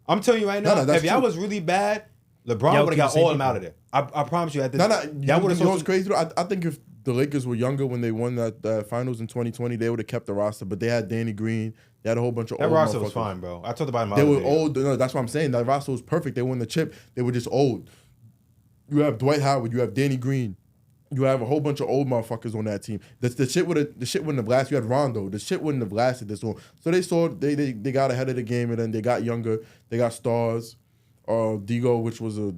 I'm telling you right now, that's if y'all true. was really bad, LeBron Y'all would have keep got all the of them same out of there. I promise you. At this, You know what's crazy though? I think if the Lakers were younger when they won that finals in 2020, they would have kept the roster. But they had Danny Green. They had a whole bunch of That old roster was motherfuckers. fine, bro. I talked about him. They were old. No, that's what I'm saying. That roster was perfect. They won the chip. They were just old. You have Dwight Howard. You have Danny Green. You have a whole bunch of old motherfuckers on that team. The shit wouldn't have lasted. You had Rondo. The shit wouldn't have lasted this long. So they got ahead of the game and then they got younger. They got stars. Digo, which was a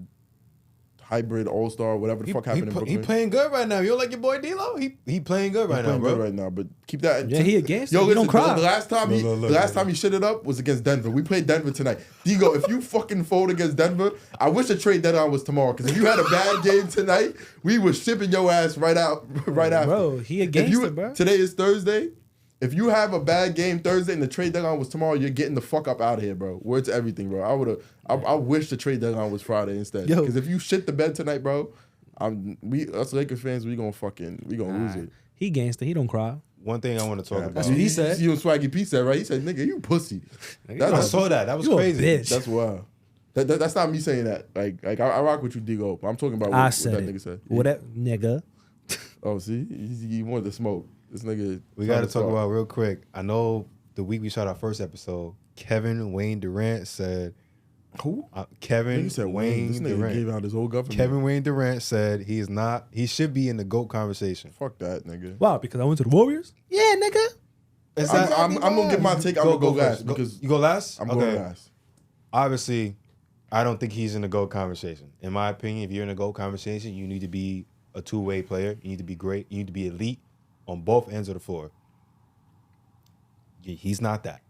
hybrid all-star, whatever the fuck happened in Brooklyn. He playing good right now. You don't like your boy D'Lo? He playing good right now, bro. Right now, but keep that. Yeah, he against Yo, it. He listen, don't cry. the last time he shit it up was against Denver. We played Denver tonight. Digo, if you fucking fold against Denver, I wish the trade deadline was tomorrow. Because if you had a bad game tonight, we were shipping your ass right after. Bro, he against it, bro. Today is Thursday. If you have a bad game Thursday and the trade deadline was tomorrow, you're getting the fuck up out of here, bro. Word to everything, bro. I wish the trade deadline was Friday instead. Yo. Because if you shit the bed tonight, bro, us Lakers fans, we gonna lose it. He gangster. He don't cry. One thing I want to talk about. That's what he said. You Swaggy P said, right? He said, nigga, you pussy. I saw that. That was You a crazy. bitch. That's wild. That's not me saying that. Like I rock with you, Digo. But I'm talking about I what said that it. nigga said. Whatever, nigga. Oh, see? He wanted to smoke. This nigga. We got to talk about real quick. I know the week we shot our first episode, Kevin Wayne Durant said. Who? Kevin Nigga said Wayne This nigga Durant. gave out his whole government. Kevin Wayne Durant said he should be in the GOAT conversation. Fuck that, nigga. Wow, because I went to the Warriors? Yeah, nigga. I'm gonna give my take. I'm gonna go last because you go last. I'm going last. Obviously, I don't think he's in the GOAT conversation. In my opinion, if you're in a GOAT conversation, you need to be a two-way player. You need to be great. You need to be elite on both ends of the floor. He's not that.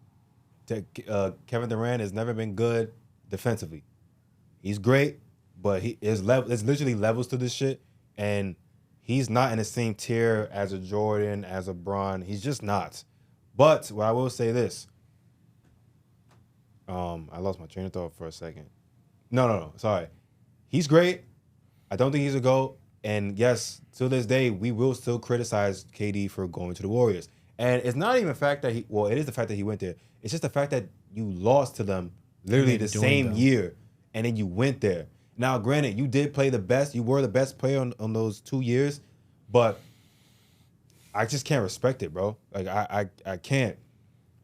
Kevin Durant has never been good defensively. He's great, but there's literally levels to this shit, and he's not in the same tier as a Jordan, as a Bron. He's just not. But what I will say this. I lost my train of thought for a second. No. Sorry. He's great. I don't think he's a GOAT. And yes, to this day, we will still criticize KD for going to the Warriors. And it's not even the fact that it is the fact that he went there. It's just the fact that you lost to them literally the same year, and then you went there. Now, granted, you did play the best. You were the best player on those 2 years, but I just can't respect it, bro. Like, I can't.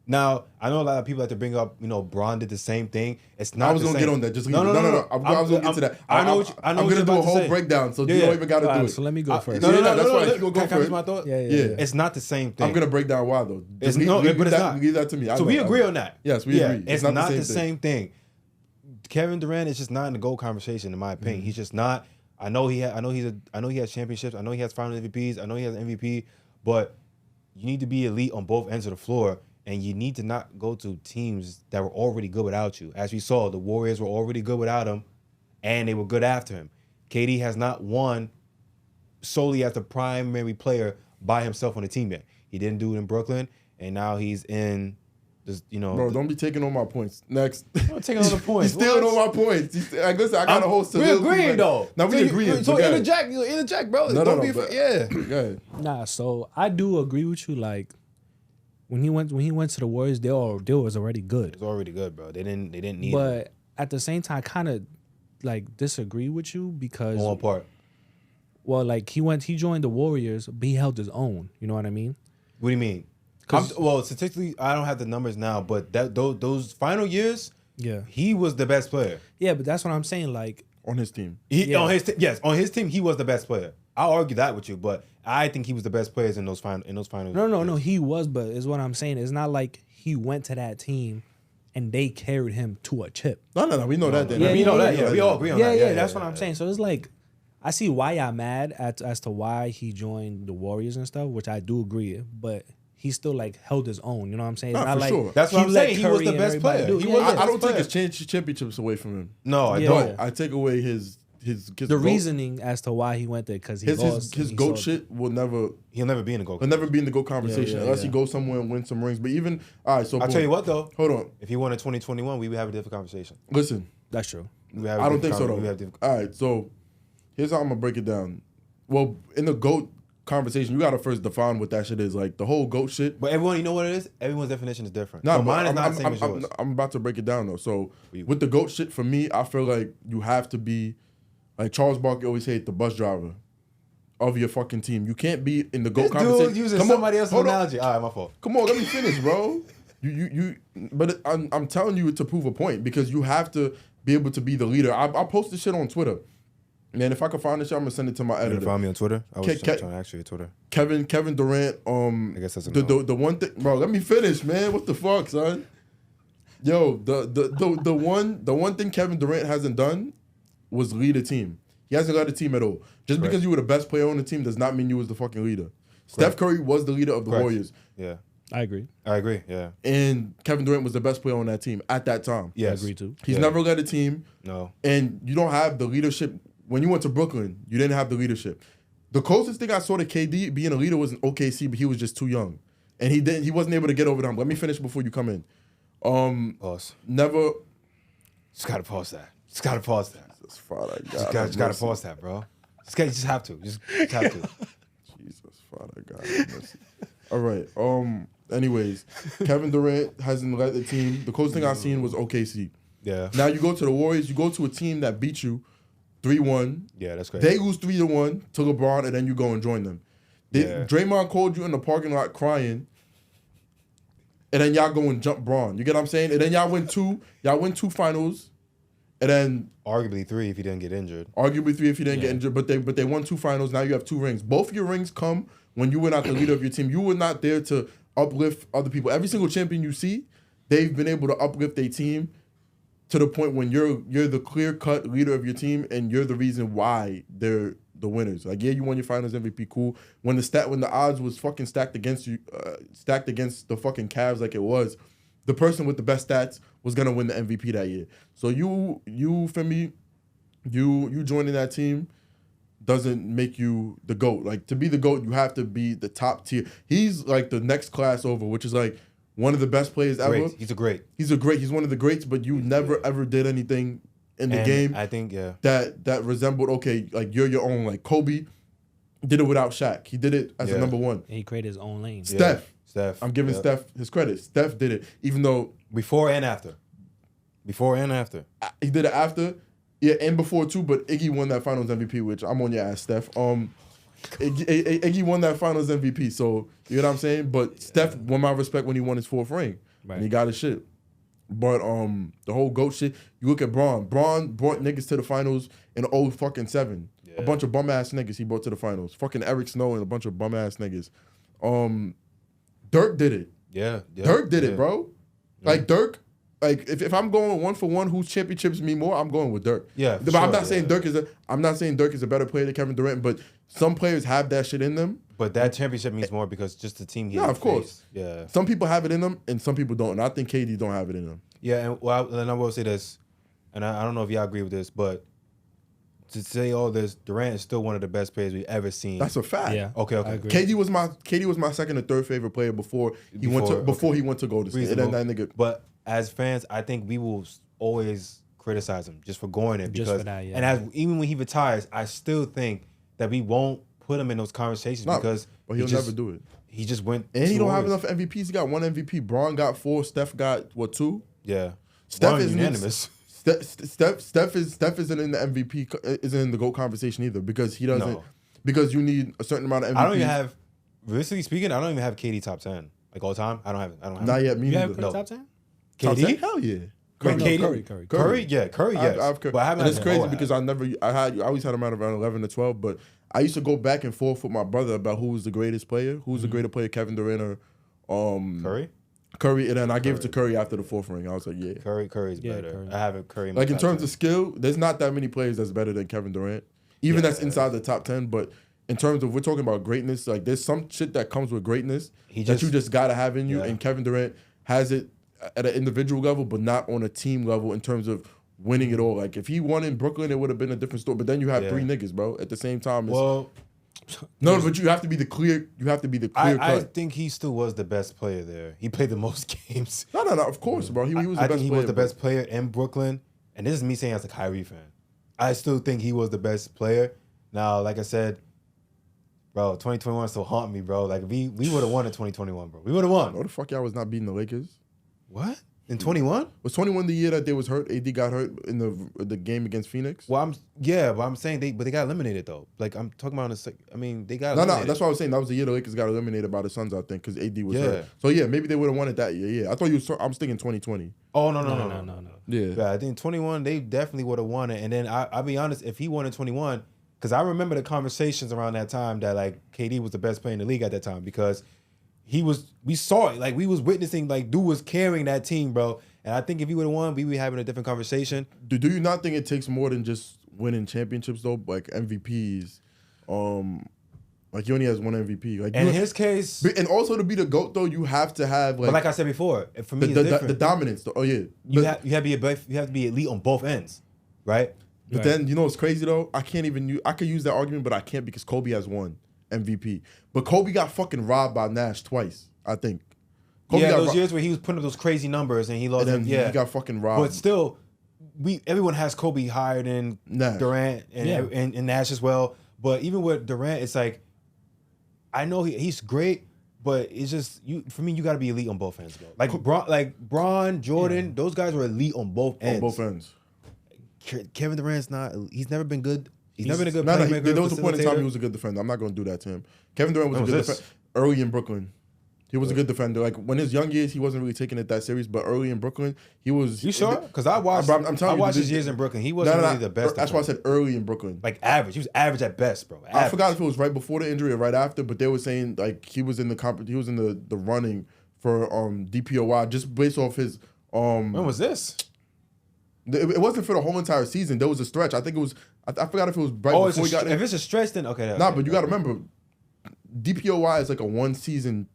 Now, I know a lot of people like to bring up, Bron did the same thing. It's not. I was gonna get on that. Just no. I was gonna get to that. I'm gonna do a whole breakdown, so you don't even gotta do it. So let me go first. No, that's why you gonna go first. My thought? Yeah. It's not the same thing. I'm gonna break down why though. But it's not. Leave that to me. So we agree on that. Yes, we agree. It's not the same thing. Kevin Durant is just not in the GOAT conversation, in my opinion. He's just not. I know he has championships. I know he has final MVPs. I know he has MVP. But you need to be elite on both ends of the floor, and you need to not go to teams that were already good without you. As we saw, the Warriors were already good without him, and they were good after him. KD has not won solely as the primary player by himself on the team yet. He didn't do it in Brooklyn, and now he's in Just Bro, don't be taking all my points. Next. I'm taking all the points. He's stealing all my points. Listen, I got a whole We're agreeing though. Now we agreeing. So interject, bro. No. Yeah. Go ahead. Nah, so I do agree with you. Like when he went to the Warriors, they was already good. It was already good, bro. They didn't need. But at the same time, I kind of like disagree with you because one part. Well, like he joined the Warriors, but he held his own. You know what I mean? What do you mean? Well, statistically, I don't have the numbers now, but those final years, yeah, he was the best player. Yeah, but that's what I'm saying. Like on his team, on his team, he was the best player. I'll argue that with you, but I think he was the best players in those finals. No, he was, but is what I'm saying. It's not like he went to that team and they carried him to a chip. No, we know that. We know that. Yeah, we all agree on that. Yeah, that's what I'm saying. So it's like, I see why y'all mad as to why he joined the Warriors and stuff, which I do agree, but he still like held his own. You know what I'm saying? It's not like sure. That's what I'm saying. He was the best player. I don't take his championships away from him. No, I don't. I take away his reasoning as to why he went there because his GOAT shit will never. He'll never be in the GOAT. He'll never be in the GOAT conversation unless he goes somewhere and wins some rings. But even so I'll tell you what though. Hold on. If he won in 2021, we would have a different conversation. Listen, that's true. I don't think so though. All right, so here's how I'm gonna break it down. Well, in the GOAT conversation, you gotta first define what that shit is. Like the whole GOAT shit. But everyone, you know what it is? Everyone's definition is different. No, so mine is not the same as yours. I'm about to break it down though. So with the GOAT shit, for me, I feel like you have to be like Charles Barkley always said, the bus driver of your fucking team. You can't be in the GOAT conversation. Dude using somebody else's analogy. All right, my fault. Come on, let me finish, bro. But I'm telling you to prove a point because you have to be able to be the leader. I post this shit on Twitter. Man, if I can find this shit, I'm gonna send it to my editor. You find me on Twitter? I was trying to ask you Twitter. Kevin Durant. I guess that's the one thing, bro. Let me finish, man. What the fuck, son? Yo, the one thing Kevin Durant hasn't done was lead a team. He hasn't led a team at all. Just because you were the best player on the team does not mean you was the fucking leader. Steph Curry was the leader of the Warriors. Yeah, I agree. Yeah. And Kevin Durant was the best player on that team at that time. Yes. I agree too. He's never led a team. No. And you don't have the leadership. When you went to Brooklyn, you didn't have the leadership. The closest thing I saw to KD being a leader was in OKC, but he was just too young. And he wasn't able to get over them. Let me finish before you come in. Pause. Never. Just gotta pause that. Jesus, Father God. Just gotta pause that, bro. You just have to. Just have to. Jesus, Father God. All right. Anyways, Kevin Durant hasn't led the team. The closest thing I've seen was OKC. Yeah. Now you go to the Warriors. You go to a team that beat you 3-1. Yeah, that's great. They lose 3-1 to LeBron, and then you go and join them. Draymond called you in the parking lot crying, and then y'all go and jump Braun. You get what I'm saying? And then y'all win two finals, and then arguably 3 if you didn't get injured. Arguably 3 if you didn't get injured, but they won 2 finals. Now you have 2 rings. Both your rings come when you were not the leader of your team. You were not there to uplift other people. Every single champion you see, they've been able to uplift their team to the point when you're the clear-cut leader of your team and you're the reason why they're the winners. Like, yeah, you won your finals MVP, cool. When the odds was fucking stacked against you, stacked against the fucking Cavs like it was, the person with the best stats was gonna win the MVP that year. So you Femi, you joining that team doesn't make you the GOAT. Like, to be the GOAT, you have to be the top tier. He's like the next class over, which is like one of the best players ever. He's a great. He's one of the greats, but you never ever did anything in the game. I think that resembled like you're your own. Like Kobe did it without Shaq. He did it as a number one. And he created his own lane. Steph. I'm giving Steph his credit. Steph did it, even though before and after. He did it after, and before too. But Iggy won that Finals MVP, which I'm on your ass, Steph. Iggy won that Finals MVP, so you know what I'm saying. But Steph won my respect when he won his 4th ring, and he got his shit. But the whole GOAT shit, you look at Braun. Braun brought niggas to the finals in 0-7. A bunch of bum ass niggas he brought to the finals. Fucking Eric Snow and a bunch of bum ass niggas. Dirk did it. Yeah. Dirk did it, bro. Like Dirk. Like if I'm going 1-for-1, whose championships mean more, I'm going with Dirk. Yeah, but I'm not saying Dirk is a better player than Kevin Durant, but some players have that shit in them. But that championship means more because just the team. Yeah, of course. Yeah. Some people have it in them, and some people don't. And I think KD don't have it in them. Yeah, and I will say this, and I don't know if y'all agree with this, but to say all this, Durant is still one of the best players we've ever seen. That's a fact. Yeah. Okay. I agree. KD was my second or third favorite player before he went to Golden State. And then that nigga. But as fans, I think we will always criticize him just for going there because Just for that, yeah. and even when he retires, I still think that we won't put him in those conversations because but he'll never do it. He just went and he don't have always. enough MVPs. He got 1 MVP. Braun got 4. Steph got 2. Yeah. Steph is unanimous. Steph isn't in the MVP. Isn't in the GOAT conversation either because he doesn't. No. Because you need a certain amount of MVPs. I don't even have. Realistically speaking, I don't even have KD top 10 like all time. I don't have. Not yet. Me You neither. have Curry top 10? Top KD? 10? Hell yeah. Wait, No, KD? Curry. Yeah, Curry. Yes. I have Curry. But I haven't. And it's had crazy Noah because have. I always had him around 11 to 12, but I used to go back and forth with my brother about who was the greatest player, who's the greater player, Kevin Durant or Curry, and then I gave it to Curry after the 4th ring. I was like, yeah. Curry's better. Curry. I have a Curry. Like in terms of skill, there's not that many players that's better than Kevin Durant. Even that's inside the top 10, but in terms of we're talking about greatness, like there's some shit that comes with greatness that you just gotta have in you, and Kevin Durant has it at an individual level, but not on a team level in terms of winning it all. Like if he won in Brooklyn, it would have been a different story. But then you have 3 niggas, bro. At the same time, but you have to be the clear. You have to be the clear I cut. think he still was the best player there. He played the most games. No. Of course, bro. He was the I best think he player. was the best player in Brooklyn. And this is me saying as a Kyrie fan. I still think he was the best player. Now, like I said, bro, 2021 still haunt me, bro. Like we would have won in 2021, bro. We would have won. No, the fuck y'all was not beating the Lakers. What? In 21? Was 21 the year that they was hurt? AD got hurt in the game against Phoenix. Well, but I'm saying they got eliminated though. Like I'm talking about they got No, eliminated. that's what I was saying. That was the year the Lakers got eliminated by the Suns, I think, because AD was hurt. So yeah, maybe they would have won it that year. Yeah, I thought I'm thinking 2020. Oh no. Yeah, I think 21 they definitely would have won it. And then I'll be honest, if he won in 21, because I remember the conversations around that time that like KD was the best player in the league at that time because we saw it, like we was witnessing, like dude was carrying that team, bro. And I think if he would have won, we would be having a different conversation. Do you not think it takes more than just winning championships though? Like MVPs, like he only has 1 MVP. Like in his case, and also to be the GOAT though, you have to have but like I said before, for me, it's different. The dominance. Though. Oh yeah, you have to be elite on both ends, right? But then you know what's crazy though? I could use that argument, but I can't because Kobe has 1 MVP. But Kobe got fucking robbed by Nash twice, I think. Kobe those years where he was putting up those crazy numbers and he lost. And then he got fucking robbed. But still, everyone has Kobe higher than Nash. Durant and Nash as well. But even with Durant, it's like I know he's great, but it's just for me, you got to be elite on both ends, bro. Like Bron, Jordan, those guys were elite on both ends. On both ends. Kevin Durant's not. He's never been good. He's never been a good playmaker. There was a point in time he was a good defender. I'm not going to do that to him. Kevin Durant was a good defender early in Brooklyn. He was a good defender. Like when his young years, he wasn't really taking it that serious. But early in Brooklyn, he was. You sure? Because I watched. I watched his years in Brooklyn. He wasn't really the best. That's why I said early in Brooklyn. Like average. He was average at best, bro. Average. I forgot if it was right before the injury or right after, but they were saying like he was in the running for DPOY just based off his. When was this? It wasn't for the whole entire season. There was a stretch. I think it was. I forgot if it was right before he got. If it's a stretch, then okay. But you got to remember, DPOY is like a 1-season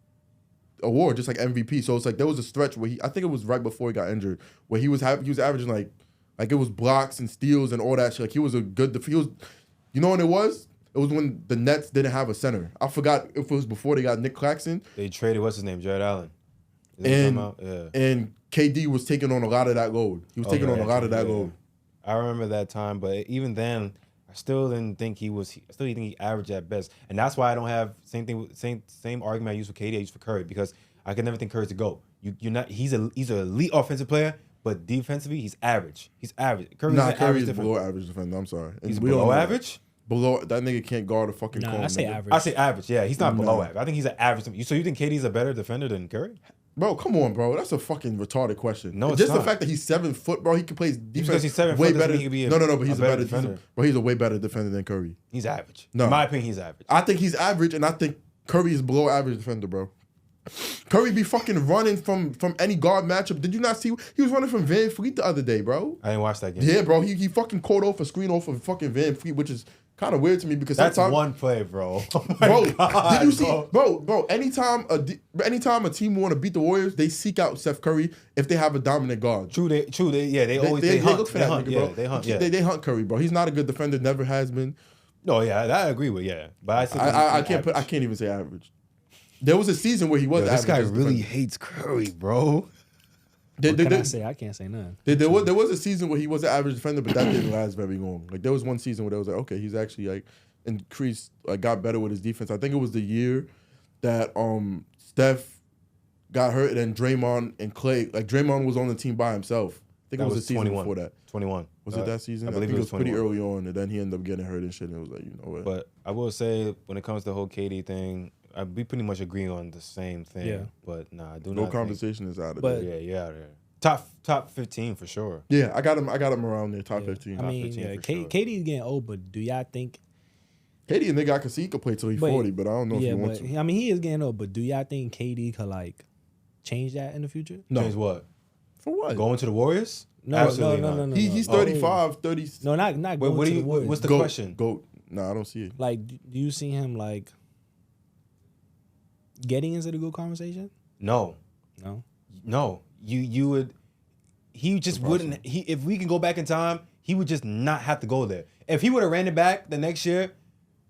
award, just like MVP. So it's like there was a stretch where I think it was right before he got injured, where he was averaging like it was blocks and steals and all that shit. Like he was a good. You know when it was? It was when the Nets didn't have a center. I forgot if it was before they got Nick Claxton. They traded what's his name, Jared Allen. And KD was taking on a lot of that load. He was taking on a lot of that load. I remember that time, but even then, I still didn't think he was. I still didn't think he averaged at best, and that's why I don't have same argument I use for KD. I use for Curry because I could never think Curry's a GOAT. You're not. He's an elite offensive player, but defensively he's average. He's average. Curry's below average defender. I'm sorry. He's below average. Below that nigga can't guard a fucking cone. I say average. I say average. Yeah, he's not below average. I think he's an average. So you think KD's a better defender than Curry? Bro, come on, bro. That's a fucking retarded question. No, it's just not. The fact that he's 7 foot, bro. He can play defense because he's 7 way foot better. He could be But he's a better defender. He's a way better defender than Curry. He's average. No. In my opinion, he's average. I think he's average, and I think Curry is below average defender, bro. Curry be fucking running from any guard matchup. Did you not see? He was running from Van Fleet the other day, bro. I didn't watch that game. Yeah, bro. He fucking caught off a screen off of fucking Van Fleet, which is kind of weird to me because that's sometimes, one play, bro. Oh my bro, God, did you see, bro? Anytime a team want to beat the Warriors, they seek out Steph Curry if they have a dominant guard. True. They always they hunt look for they that hunt, nigga, bro. They hunt. They hunt Curry, bro. He's not a good defender, never has been. No, yeah, that I agree with. Yeah, but I can't even say average. There was a season where he was. This guy average really hates Curry, bro. I can't say nothing. There was a season where he was an average defender, but that didn't last very long. Like there was one season where they was like, okay, he's actually like increased, like got better with his defense. I think it was the year that Steph got hurt, and then Draymond and Clay, like Draymond was on the team by himself. I think it was the season 21. before that. 21. Was it that season? I believe think it was pretty 21. early on, and then he ended up getting hurt and shit. And it was like, you know what? But I will say, when it comes to the whole KD thing, we pretty much agree on the same thing. Yeah. But nah, I do No not. conversation is out of But- there. Yeah, out of there. Top 15 for sure. Yeah, I got him around there, top 15. I mean, 15 for sure. KD's getting old, but do y'all think? KD, a nigga I can see he could play till he's 40, but I don't know if he wants to. I mean, he is getting old, but do y'all think KD could like change that in the future? No. Change what? For what? Going to the Warriors? No, Absolutely no. not. He's 35, 30. No, not Wait, going what to do the you? Warriors. What's the Goat, question? GOAT. No, I don't see it. Like, do you see him like getting into the good conversation? No. You would. He just wouldn't. If we can go back in time, he would just not have to go there. If he would have ran it back the next year,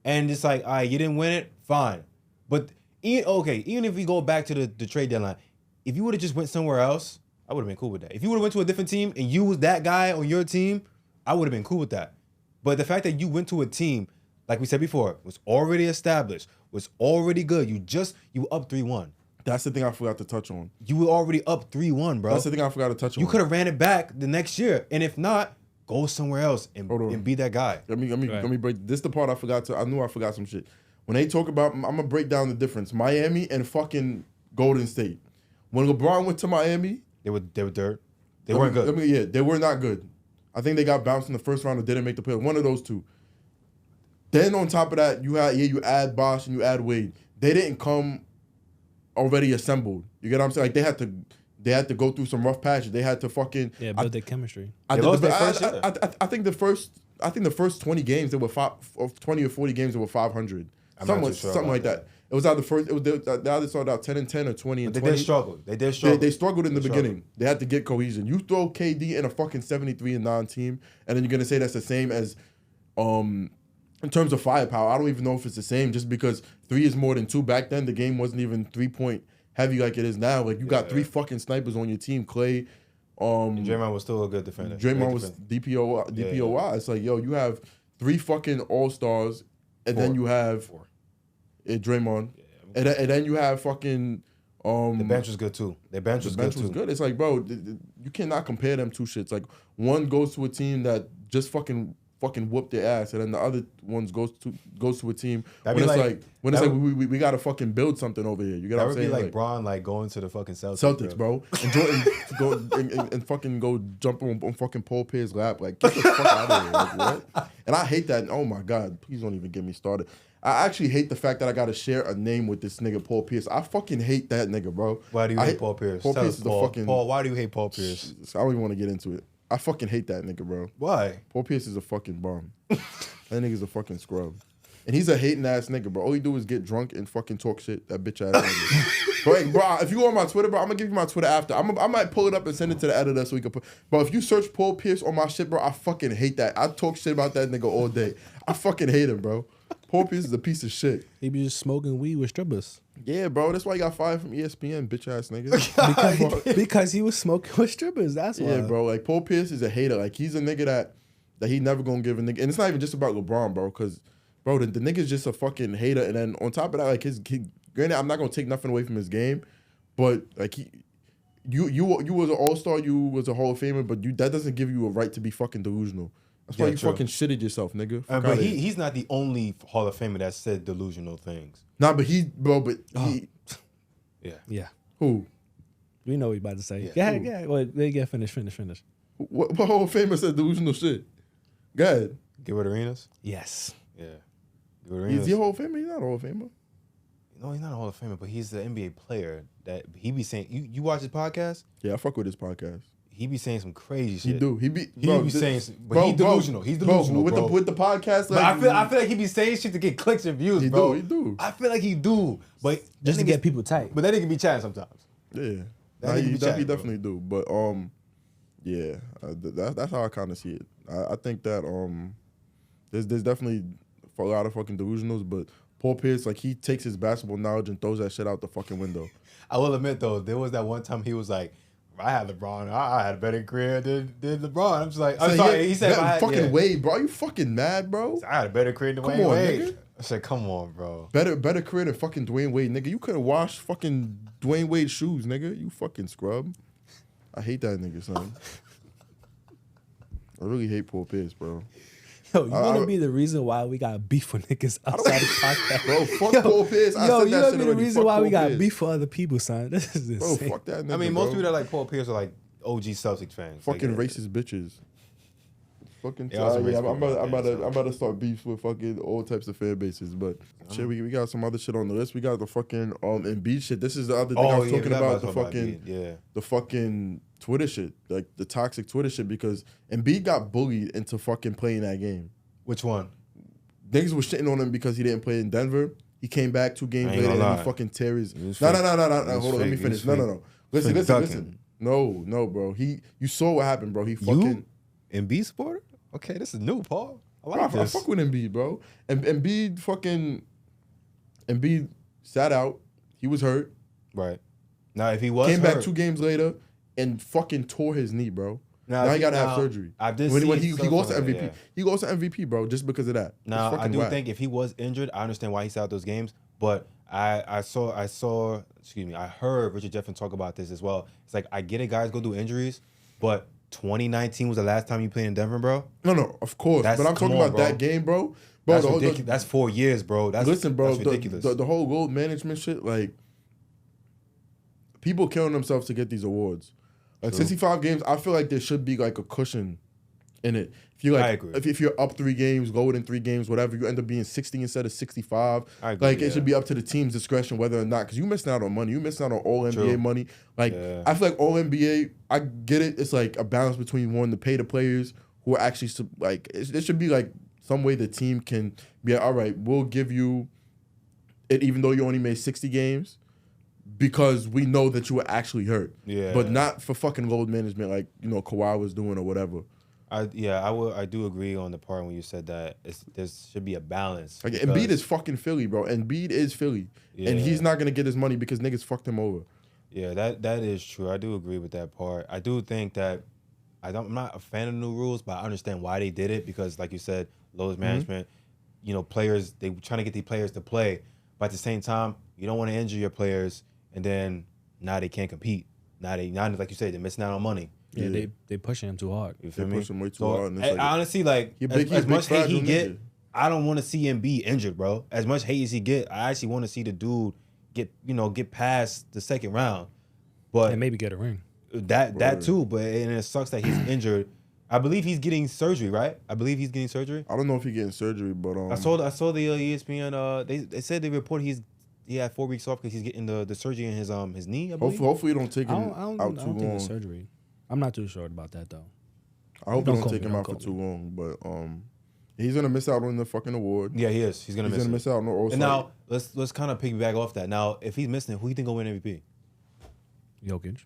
and it's like, all right, you didn't win it, fine. But even if we go back to the trade deadline, if you would have just went somewhere else, I would have been cool with that. If you would have went to a different team and you was that guy on your team, I would have been cool with that. But the fact that you went to a team, like we said before, was already established, was already good. You up 3-1. That's the thing I forgot to touch on. You were already up 3-1, bro. That's the thing I forgot to touch on. You could have ran it back the next year, and if not, go somewhere else and be that guy. Let me break. This is the part I forgot to. I knew I forgot some shit. When they talk about, I'm gonna break down the difference. Miami and fucking Golden State. When LeBron went to Miami, They were dirt. They weren't good. They were not good. I think they got bounced in the first round or didn't make the play. One of those two. Then on top of that, you add Bosh and you add Wade. They didn't come already assembled. You get what I'm saying? Like they had to go through some rough patches. They had to fucking build their chemistry. I think the first 20 games, there were 20 or 40 games, there were 500. Something like that. It was either first. It was they either started out 10-10 or 20-20. They did struggle. They struggled in the beginning. They had to get cohesion. You throw KD in a fucking 73-9 team, and then you're gonna say that's the same as, in terms of firepower. I don't even know if it's the same. Just because 3 is more than 2. Back then, the game wasn't even 3-point heavy like it is now. Like you got 3 fucking snipers on your team. Clay. And Draymond was still a good defender. Draymond was DPOY. It's like, yo, you have 3 fucking all-stars, and then you have Draymond, and then you have fucking. The bench was good too. The bench was good. It's like, bro, you cannot compare them two shits. Like one goes to a team that just fucking whooped their ass, and then the other ones goes to a team when it's like we gotta fucking build something over here. You get what I'm saying? That would be like Bron like going to the fucking Celtics, bro. And Jordan and fucking go jump on fucking Paul Pierce's lap. Like, get the fuck out of here. Like, what? And I hate that. Oh my God, please don't even get me started. I actually hate the fact that I gotta share a name with this nigga Paul Pierce. I fucking hate that nigga, bro. Why do you hate Paul Pierce? Paul Pierce is the fucking. Paul, why do you hate Paul Pierce? I don't even want to get into it. I fucking hate that nigga, bro. Why? Paul Pierce is a fucking bum. That nigga's a fucking scrub. And he's a hating ass nigga, bro. All he do is get drunk and fucking talk shit. That bitch ass nigga. Bro, if you go on my Twitter, bro, I'm gonna give you my Twitter after. I might pull it up and send it to the editor so we can put. Bro, if you search Paul Pierce on my shit, bro, I fucking hate that. I talk shit about that nigga all day. I fucking hate him, bro. Paul Pierce is a piece of shit. He be just smoking weed with strippers. Yeah, bro. That's why he got fired from ESPN, bitch ass nigga. because he was smoking with strippers. That's why. Yeah, bro. Like Paul Pierce is a hater. Like he's a nigga that he never gonna give a nigga. And it's not even just about LeBron, bro. Because, bro, the nigga's just a fucking hater. And then on top of that, like granted, I'm not gonna take nothing away from his game, but like you was an all-star, you was a Hall of Famer, but that doesn't give you a right to be fucking delusional. That's why you fucking shitted yourself, nigga. But he's not the only Hall of Famer that said delusional things. Nah, but he. Yeah. Who? We know what you about to say. Yeah. Well, finish. What Hall of Famer said delusional shit? Go ahead. Gilbert Arenas? Yes. Yeah. Is he a Hall of Famer? He's not a Hall of Famer. No, he's not a Hall of Famer, but he's the NBA player that he be saying. You watch his podcast? Yeah, I fuck with his podcast. he be saying some crazy shit. He do. He be saying, but he's delusional. He's delusional, bro. With the podcast, like, but I feel like he be saying shit to get clicks and views, bro. He do. I feel like he do, but just to get people tight. But that nigga be chatting sometimes. Yeah, he definitely do. But yeah, that's how I kind of see it. I think that there's definitely a lot of fucking delusionals, but Paul Pierce, like, he takes his basketball knowledge and throws that shit out the fucking window. I will admit though, there was that one time he was like, I had LeBron. I had a better career than LeBron. I'm just like, I'm sorry. He said, fucking Wade, bro. Are you fucking mad, bro? I had a better career than Dwayne Wade. Nigga. I said, come on, bro. Better career than fucking Dwayne Wade, nigga. You could have washed fucking Dwayne Wade's shoes, nigga. You fucking scrub. I hate that nigga, son. I really hate Paul Pierce, bro. Yo, you want to be the reason why we got beef with niggas outside the podcast? Bro, fuck Paul Pierce. You want to be the reason why we got beef for other people, son. This is insane. Bro, fuck that nigga, I mean, most people that like Paul Pierce are like OG Celtics fans. Fucking like, racist bitches. Fucking I'm about to start beefs with fucking all types of fan bases, but shit, we got some other shit on the list. We got the fucking Embiid shit. This is the other thing I was talking about. The fucking Twitter shit, like the toxic Twitter shit, because Embiid got bullied into fucking playing that game. Which one? Niggas was shitting on him because he didn't play in Denver. He came back 2 games later and he fucking tear his. No. Hold on, let me finish. No. Listen. No, bro. You saw what happened, bro. He fucking Embiid supporter. Okay, this is new, Paul. I like this. I fuck with Embiid, bro. And Embiid sat out. He was hurt. Right. Now, if he was came back 2 games later and fucking tore his knee, bro. Now he got to have surgery. I did when he goes to MVP. Yeah. He goes to MVP, bro, just because of that. Now, I do think if he was injured, I understand why he sat out those games. But I heard Richard Jeffin talk about this as well. It's like, I get it, guys go through injuries, but 2019 was the last time you played in Denver, bro? No, of course. But I'm talking about that game, bro. That's ridiculous. That's 4 years, bro. Listen, bro, that's ridiculous. The whole load management shit, like, people killing themselves to get these awards. Like, 65 games, I feel like there should be like a cushion in it. If you like, I agree. If you're up 3 games, lower than 3 games, whatever, you end up being 60 instead of 65. I agree, like, it should be up to the team's discretion whether or not, because you missing out on money. You missing out on all NBA money. Like, I feel like all NBA, I get it. It's like a balance between wanting to pay the players who are actually like. It should be like some way the team can be like, all right, we'll give you it even though you only made 60 games. Because we know that you were actually hurt, but not for fucking load management like Kawhi was doing or whatever. I do agree on the part when you said that there should be a balance. Like, Embiid is fucking Philly, bro. Embiid is Philly, and he's not gonna get his money because niggas fucked him over. Yeah, that is true. I do agree with that part. I do think that I'm not a fan of the new rules, but I understand why they did it because, like you said, load management. Players, they trying to get the players to play, but at the same time, you don't want to injure your players. And then now they can't compete. Now like you said, they're missing out on money. Yeah, they pushing him too hard. You feel me? Pushing way too hard. And honestly, like as much hate he get, I don't want to see him be injured, bro. As much hate as he get, I actually want to see the dude get past the second round, but and maybe get a ring. That too, but and it sucks that he's injured. I believe he's getting surgery, right? I don't know if he's getting surgery, but I saw the ESPN. They said they report he had 4 weeks off because he's getting the surgery in his knee. I believe. Hopefully, don't take him out too long. I don't think it's surgery. I'm not too sure about that though. I hope they don't take him out for too long, but he's gonna miss out on the fucking award. Yeah, he is. He's gonna miss out on the award. And now let's kind of piggyback off that. Now, if he's missing it, who you think will win MVP? Jokic.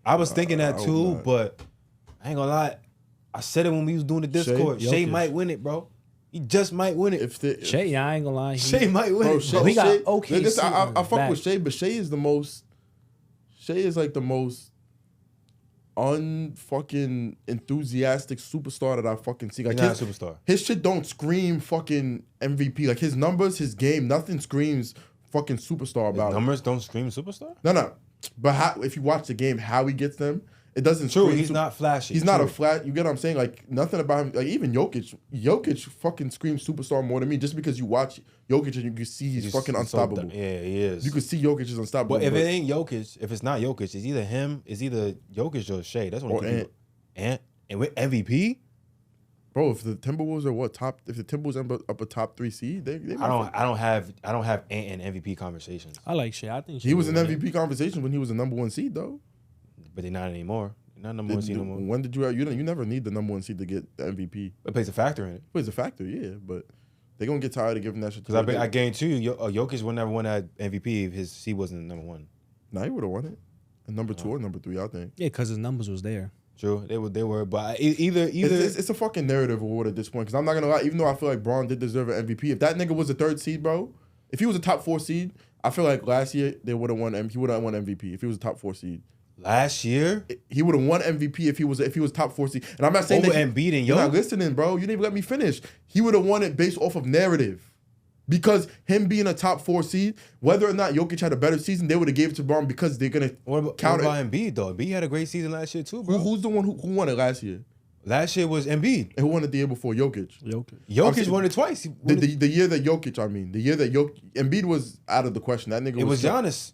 I was thinking that too, but I ain't gonna lie. I said it when we was doing the Discord. Shea might win it, bro. He just might win it. Shea, I ain't gonna lie. Shea might win it. Bro, we got okay. I fuck with Shea, but Shea is the most. Shea is like the most unfucking enthusiastic superstar that I fucking see. Like, not a superstar. His shit don't scream fucking MVP. Like, his numbers, his game, nothing screams fucking superstar about his numbers don't scream superstar? No. But if you watch the game, how he gets them, it doesn't. True, he's not flashy. He's not a flat. You get what I'm saying? Like, nothing about him. Like, even Jokic fucking screams superstar more than me. Just because you watch Jokic and you can see he's fucking unstoppable. Yeah, he is. You can see Jokic is unstoppable. But if it ain't Jokic, if it's not Jokic, it's either him, it's either Jokic or Shea. That's what I'm And with MVP, bro, if the Timberwolves are if the Timberwolves end up a top 3 seed, they I don't have Ant and MVP conversations. I like Shea. I think Shea he was an MVP conversation when he was a number 1 seed though. But they're not anymore. Not number one seed no more. When did you never need the number one seed to get the MVP. It plays a factor in it. It plays a factor, yeah, but they're going to get tired of giving that shit to Because I guarantee you, Jokic would never won that MVP if his seed wasn't number one. Nah, he would have won it. And number 2 or number 3, I think. Yeah, because his numbers was there. True, they were, but either it's a fucking narrative award at this point. Because I'm not gonna lie, even though I feel like Braun did deserve an MVP, if that nigga was a 3rd seed, bro, if he was a top 4 seed, I feel like last year they would have won. He would have won MVP if he was a top 4 seed. Last year he would have won MVP if he was top 4 seed. And I'm not saying over that Embiid and you're not listening, bro. You didn't even let me finish. He would have won it based off of narrative. Because him being a top 4 seed, whether or not Jokic had a better season, they would have gave it to Braun because they're gonna counter. What about Embiid though? Embiid had a great season last year too, bro. Who's the one who won it last year? Last year was Embiid. And who won it the year before? Jokic. Jokic won it twice. The year that Jokic, the year that Embiid was out of the question. That nigga. It was Giannis.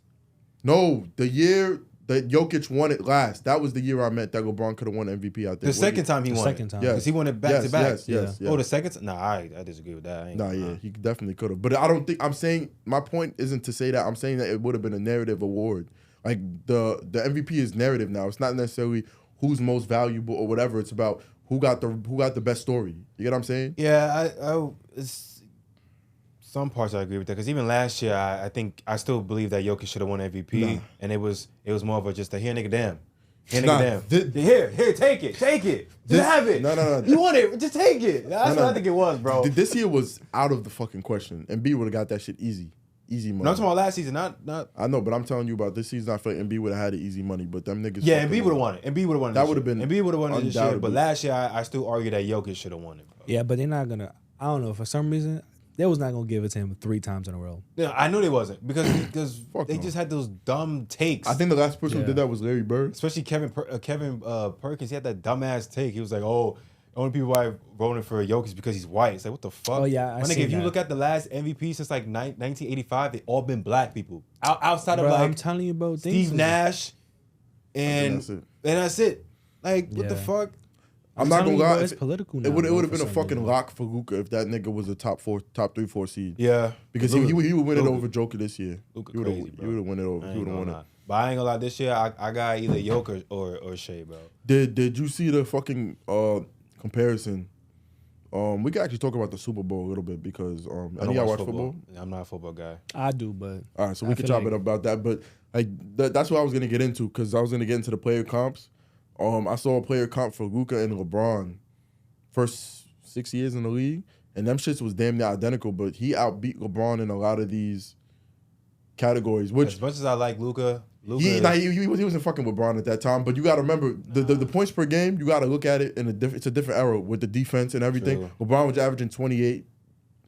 No, the year that Jokic won it last. That was the year I meant that LeBron could have won MVP out there. The second time he won it. Yes. Because he won it back to back. Yes. Oh, the second time? Nah, I disagree with that. He definitely could have. But I don't think, I'm saying, my point isn't to say that. I'm saying that it would have been a narrative award. Like, the MVP is narrative now. It's not necessarily who's most valuable or whatever. It's about who got the best story. You get what I'm saying? Yeah, it's some parts I agree with that. Because even last year, I think I still believe that Jokic should have won MVP. Nah. And it was more of a just a here nigga damn. Here nigga damn. Here, take it. Just have it. No. You want it, just take it. That's what I think it was, bro. This year was out of the fucking question. And B would have got that shit easy. Easy money. No, I'm talking about last season, not. I know, but I'm telling you about this season. I feel like Embiid would have had it easy money, but them niggas. Yeah, Embiid would have won it. Embiid would have won it. That would have been. Embiid would have won it this year, but last year I still argue that Jokic should have won it, bro. Yeah, but they're not gonna. I don't know. For some reason, they was not gonna give it to him 3 times in a row. Yeah, I knew they wasn't because they just had those dumb takes. I think the last person who did that was Larry Bird. Especially Kevin Perkins. He had that dumbass take. He was like, "Oh, the only people why voting for Jokic because he's white." It's like, what the fuck? Oh yeah, I see if you look at the last MVP since like 1985, they all been black people. Outside of like, I'm telling you, bro, Steve Nash, and that's it. Like, what the fuck? I'm not gonna lie. It's political now, it would have been a fucking lock for Luka if that nigga was a top 3, 4 seed. Yeah, because he would win it over Joker this year. He would have won it over. He would have won it. But I ain't gonna lie. This year, I got either Joker or Shea, bro. Did you see the fucking comparison? We can actually talk about the Super Bowl a little bit because I think I watch football. I'm not a football guy. I do, but all right, so we can chop it up about that. But that's what I was gonna get into because I was gonna get into the player comps. I saw a player comp for Luka and LeBron, first 6 years in the league, and them shits was damn near identical. But he outbeat LeBron in a lot of these categories. Which, as much as I like Luka, he wasn't fucking with LeBron at that time. But you got to remember the points per game. You got to look at it in it's a different era with the defense and everything. True. LeBron was averaging 28,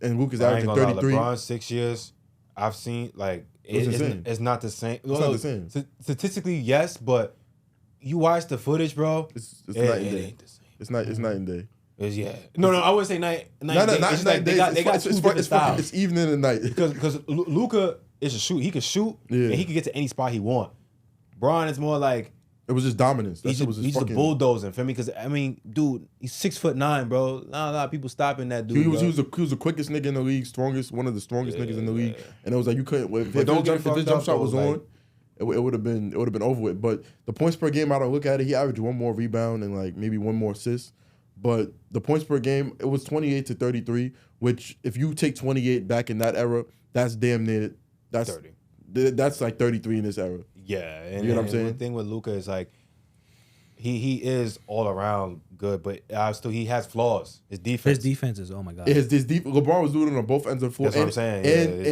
and Luka's averaging 33. LeBron 6 years, I've seen like it's not the same. It's not the same. Statistically, yes, but. You watch the footage, bro. It's night and day. It's night and day. No, I wouldn't say night. No, not night day. They got two different styles. It's evening and night. Because Luka is a shoot. He can shoot, and he can get to any spot he want. Braun is more like it was just dominance. He's just a bulldozing for me. Because I mean, dude, he's 6'9", bro. Not a lot of people stopping that dude. He was the quickest nigga in the league, one of the strongest niggas in the league. And it was like you couldn't. If this jump shot was on. It would have been over with. But the points per game, I don't look at it. He averaged 1 more rebound and like maybe 1 more assist. But the points per game, it was 28 to 33, which if you take 28 back in that era, that's damn near 30. That's like 33 in this era. Yeah, and you know what I'm saying. The thing with Luka is like he is all around good, but he has flaws. His defense is oh my god. LeBron was doing it on both ends of the floor. That's what I'm saying.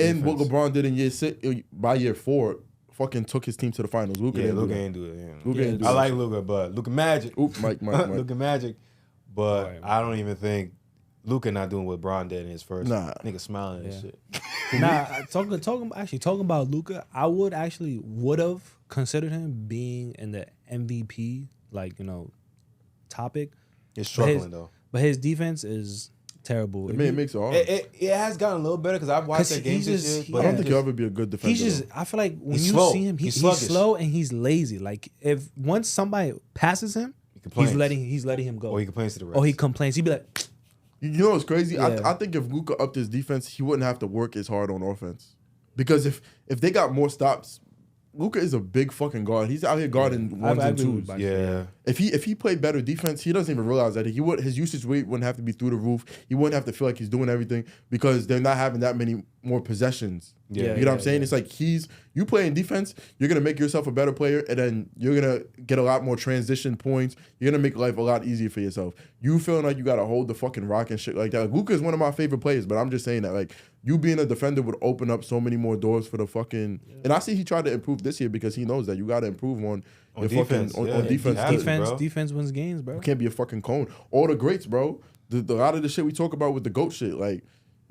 And what LeBron did in by year 4. Fucking took his team to the finals. Luka ain't do it. I like Luka, but Luka Magic. Oop, Mike. Luka Magic. But I don't even think Luka not doing what Bron did in his first. Nah. Nigga smiling and shit. Talking about Luka, I would have considered him being in the MVP, topic. He's struggling though. But his defense is terrible. It makes it hard. It has gotten a little better because I've watched that game this year. I don't think he'll ever be a good defender. I feel like when you see him, he's slow and he's lazy. Like if once somebody passes him, he's letting him go. Or he complains to the refs. Or he complains. He'd be like, you know what's crazy? Yeah. I think if Luka upped his defense, he wouldn't have to work as hard on offense. Because if they got more stops, Luka is a big fucking guard. He's out here guarding ones and twos. Yeah. If he played better defense, he doesn't even realize that his usage rate wouldn't have to be through the roof. He wouldn't have to feel like he's doing everything because they're not having that many more possessions. Yeah. You know what I'm saying? It's like you playing defense, you're gonna make yourself a better player, and then you're gonna get a lot more transition points. You're gonna make life a lot easier for yourself. You feeling like you gotta hold the fucking rock and shit like that. Like, Luka is one of my favorite players, but I'm just saying that like you being a defender would open up so many more doors for the fucking. Yeah. And I see he tried to improve this year because he knows that you gotta improve on defense. On defense. Defense wins games, bro. You can't be a fucking cone. All the greats, bro. A lot of the shit we talk about with the GOAT shit, like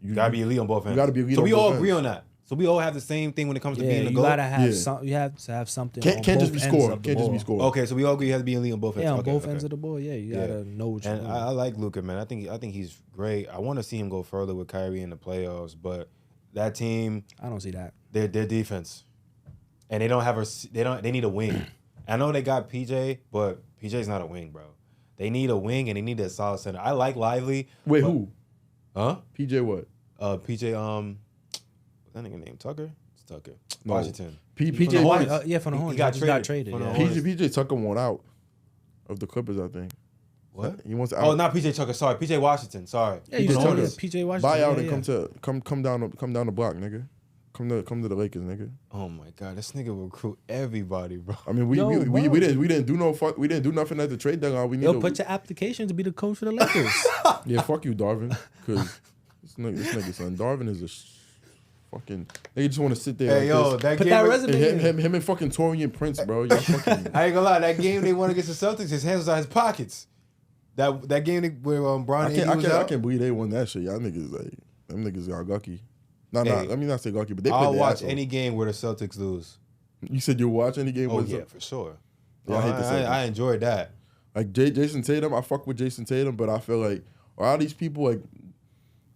you gotta be elite on both ends. You gotta be elite. So we all agree on that. So we all have the same thing when it comes to being a GOAT. You gotta have you have to have something. Can't just be scored. Can't just be scored. Okay, so we all agree you have to be elite on both ends. Yeah, on both ends of the ball. Yeah, you gotta know what you're doing. And I like Luka, man. I think he's great. I want to see him go further with Kyrie in the playoffs, but that team, I don't see that. Their defense, and they don't have they need a wing. I know they got PJ, but PJ's not a wing, bro. They need a wing and they need a solid center. I like Lively. Wait, who? Huh? PJ what? PJ what's that nigga name? Tucker? It's Tucker. No. Washington. PJ from the Hornets. He got traded. PJ Tucker want out of the Clippers, I think. What? He wants out. Oh, not PJ Tucker. Sorry, PJ Washington. Sorry. Yeah, PJ Washington. Buy out and come down the block, nigga. Come to the Lakers, nigga. Oh my God, this nigga will recruit everybody, bro. I mean, we didn't do nothing at the trade deadline. Put your application to be the coach for the Lakers. Yeah, fuck you, Darvin, because this nigga son, Darvin is a fucking. They just want to sit there. Hey, yo, that put game. That resume. Him and fucking Torian Prince, bro. Y'all fucking. I ain't gonna lie, that game they won against the Celtics, his hands was out his pockets. That game where Bron was out. I can't believe they won that shit. Y'all niggas them niggas got lucky. Let me not say lucky, but they. I'll watch any game where the Celtics lose. You said you'll watch any game? Oh yeah, for sure. Yeah, I hate the Celtics. I enjoyed that. Like Jason Tatum, I fuck with Jason Tatum, but I feel like all these people, like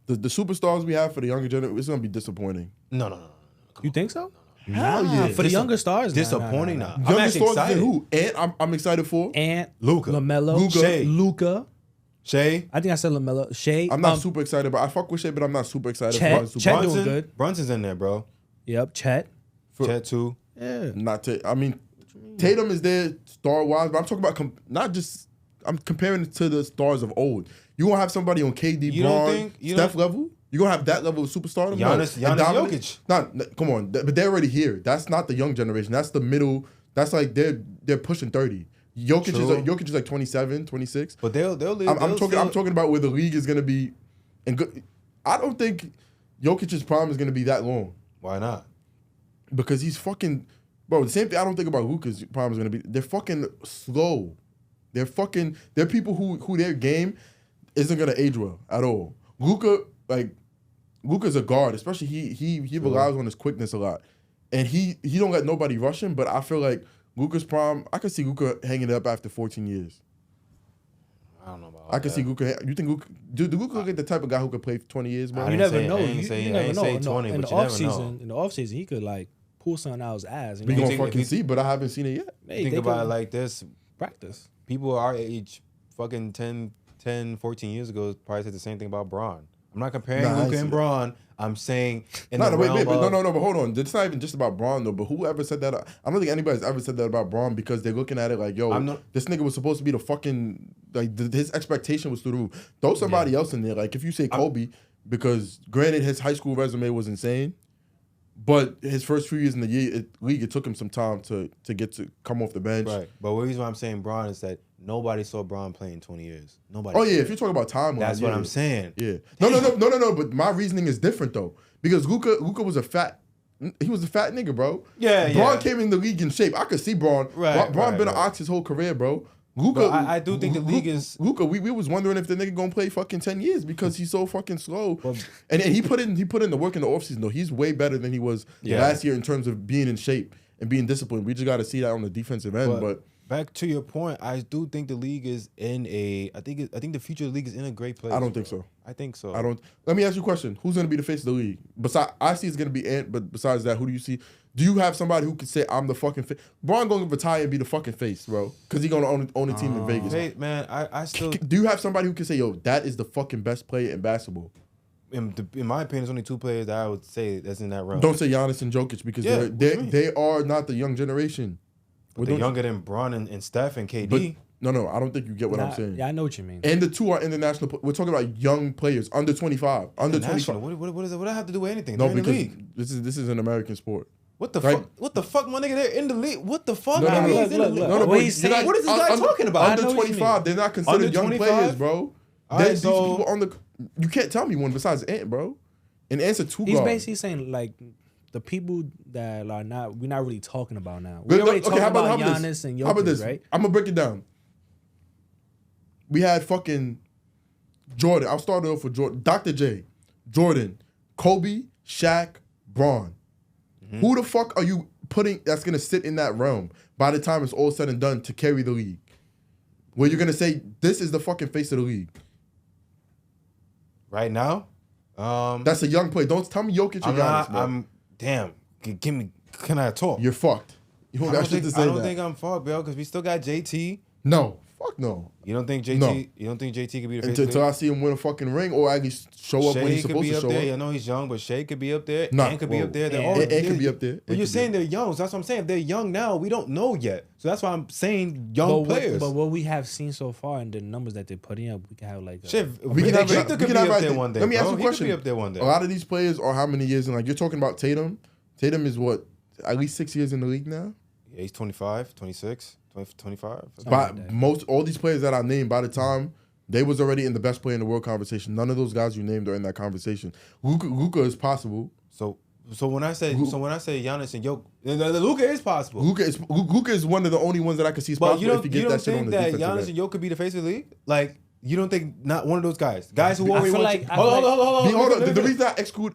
the superstars we have for the younger generation, it's gonna be disappointing. No. You think so? Hell yeah. For the younger stars, disappointing now. Younger stars excited. Who? Ant, I'm excited for. Ant, Luka, LaMelo, Luka. Shea. I think I said LaMelo. Shea. I'm not super excited, but I fuck with Shea, but I'm not super excited for Chet doing good. Brunson's in there, bro. Yep, Chet too. Yeah. I mean, Tatum is there star-wise, but I'm talking about not just. I'm comparing it to the stars of old. You gonna have somebody on KD, Bron, Steph level? You gonna have that level of superstar? Giannis Jokic. Come on, but they're already here. That's not the young generation. That's the middle. That's like they're pushing 30. Jokic is like 27, 26. But they'll live. I'm talking about where the league is gonna be. I don't think Jokic's prime is gonna be that long. Why not? Because he's fucking, bro. The same thing I don't think about Luka's prime is gonna be. They're fucking slow. They're people who their game isn't gonna age well at all. Luka's a guard, especially he relies on his quickness a lot, and he don't let nobody rush him. But I feel like Luka's prime, I could see Luka hanging it up after 14 years. I don't know about I could see Luka. You think Luka? Do Luka look like the type of guy who could play for 20 years, bro? You never know. You never know. In the offseason, he could like pull something out his ass. We gonna fucking see, but I haven't seen it yet. Think about it like this: practice. People our age, fucking 10, 14 years ago, probably said the same thing about Bron. I'm not comparing Luka and Bron. I'm saying No, but hold on. It's not even just about Bron though. But whoever said that, I don't think anybody's ever said that about Bron because they're looking at it like, yo, this nigga was supposed to be the fucking his expectation was through the roof. Throw somebody else in there. Like if you say Kobe, because granted his high school resume was insane, but his first few years in the league, it took him some time to get to come off the bench. Right. But the reason why I'm saying Bron is that nobody saw Bron play in 20 years. Nobody. Oh, yeah. If you're talking about timeline. That's what I'm saying. Yeah. No. But my reasoning is different, though. Because Luka was a fat nigga, bro. Yeah, Bron came in the league in shape. I could see Bron. Bron been an ox his whole career, bro. Luka, I do think the league is Luka. We was wondering if the nigga gonna play fucking 10 years because he's so fucking slow. And he put in the work in the offseason though. He's way better than he was last year in terms of being in shape and being disciplined. We just got to see that on the defensive end. But back to your point, I do think the league is in a. I think the future of the league is in a great place. I don't think so. I think so. I don't. Let me ask you a question. Who's gonna be the face of the league? I see it's gonna be Ant. But besides that, who do you see? Do you have somebody who could say I'm the fucking face? Bron gonna retire and be the fucking face, bro, because he's gonna own a team in Vegas. Hey man, I still. Do you have somebody who can say, yo, that is the fucking best player in basketball? in my opinion, there's only 2 players that I would say that's in that realm. Don't say Giannis and Jokic because they are not the young generation. But they're younger than Bron and Steph and KD. But, no, I don't think you get what I'm saying. Yeah, I know what you mean. And the 2 are international. We're talking about young players under 25. Under 25. What does that have to do with anything? No, they're in the because league. this is an American sport. What the fuck? What the fuck, my nigga? They're in the league. What the fuck? No, look. What is this guy talking about? Under 25, they're not considered young players, bro. These people on the. You can't tell me one besides Ant, bro. And Ant's a 2 guard. He's basically saying like the people that are not. We're not really talking about now. We already talking about Giannis and Jokic, how about this? Right? I'm gonna break it down. We had fucking Jordan. I'll start it off with Jordan. Dr. J, Jordan, Kobe, Shaq, Bron. Mm-hmm. Who the fuck are you putting that's going to sit in that realm by the time it's all said and done to carry the league? Where you're going to say, this is the fucking face of the league. Right now? That's a young player. Don't tell me Jokic or Giannis, bro. Damn. Give me, can I talk? You're fucked. You don't got shit to say. I don't think I'm fucked, bro, because we still got JT. No. Fuck no. You don't think JT? No. You don't think JT could be the face until I see him win a fucking ring or at least show up when he's supposed to show up. I know he's young, but Shea could be up there. Nah, Ant could be up there. Ant could be up there. But you're saying they're young, so that's what I'm saying. If they're young now, we don't know yet. So that's why I'm saying young players. But what we have seen so far and the numbers that they're putting up, we can have like we can have up there one day. Let me ask you a question. He could be up there one day. A lot of these players are how many years in? Like you're talking about Tatum. Tatum is what? At least 6 years in the league now? Yeah, he's 25, 26. 25. But all these players that I named, by the time they was already in the best player in the world conversation, none of those guys you named are in that conversation. Luka is possible. So when I say Giannis and Jokic, Luka is possible. Luka is one of the only ones that I can see is possible if you get that shit on the defensive end. You don't think that Giannis and Jokic could be the face of the league? Like, you don't think not one of those guys who already hold on. The reason I exclude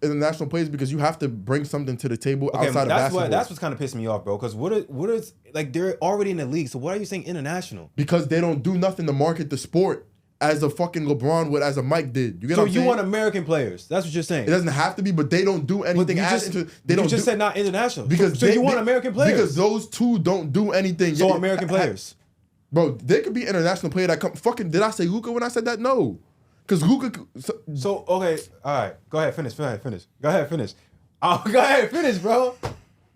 international players is because you have to bring something to the table outside of basketball. That's what's kind of pissing me off, bro. Because what is like they're already in the league. So why are you saying international? Because they don't do nothing to market the sport as a fucking LeBron would, as a Mike did. You get what I'm saying? Want American players? That's what you're saying. It doesn't have to be, but they don't do anything. You just said not international. Because you want American players? Because those 2 don't do anything. So American players. Bro, they could be international player that come. Fucking, did I say Luka when I said that? No. Because Luka. So, okay. All right. Go ahead. Finish. Go ahead. Finish. Oh, go ahead. Finish, bro.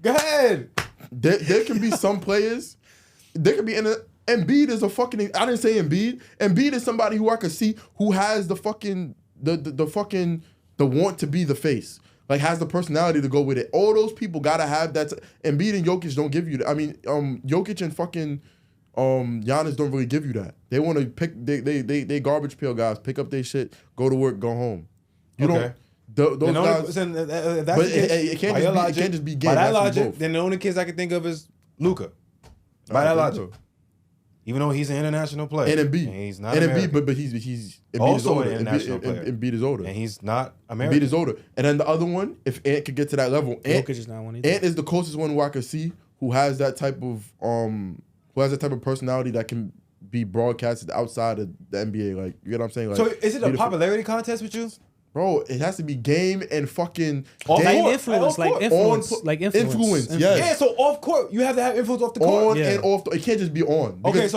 Go ahead. There can be some players. There could be. Embiid is a fucking. I didn't say Embiid. Embiid is somebody who I could see who has the fucking. The want to be the face. Like, has the personality to go with it. All those people got to have that. Embiid and Jokic don't give you that. I mean, Jokic and fucking. Giannis don't really give you that. They want to pick. They garbage pail guys. Pick up their shit, go to work, go home. You don't. Those guys. But it can't just be game. By that logic, then the only kids I can think of is Luka. By that logic, even though he's an international player, and Embiid, he's not. And Embiid, but he's Embiid also is older. an international player. Embiid is older, and he's not American. Embiid is older. And then the other one, if Ant could get to that level, Ant is not one either. Ant is the closest one who I could see who has that type of who has that type of personality that can be broadcasted outside of the NBA. Like, you get what I'm saying? Like, so is it a popularity contest with you? Bro, it has to be game and fucking influence. Yes. Yeah, so off court, you have to have influence off the court. And off. It can't just be on. That's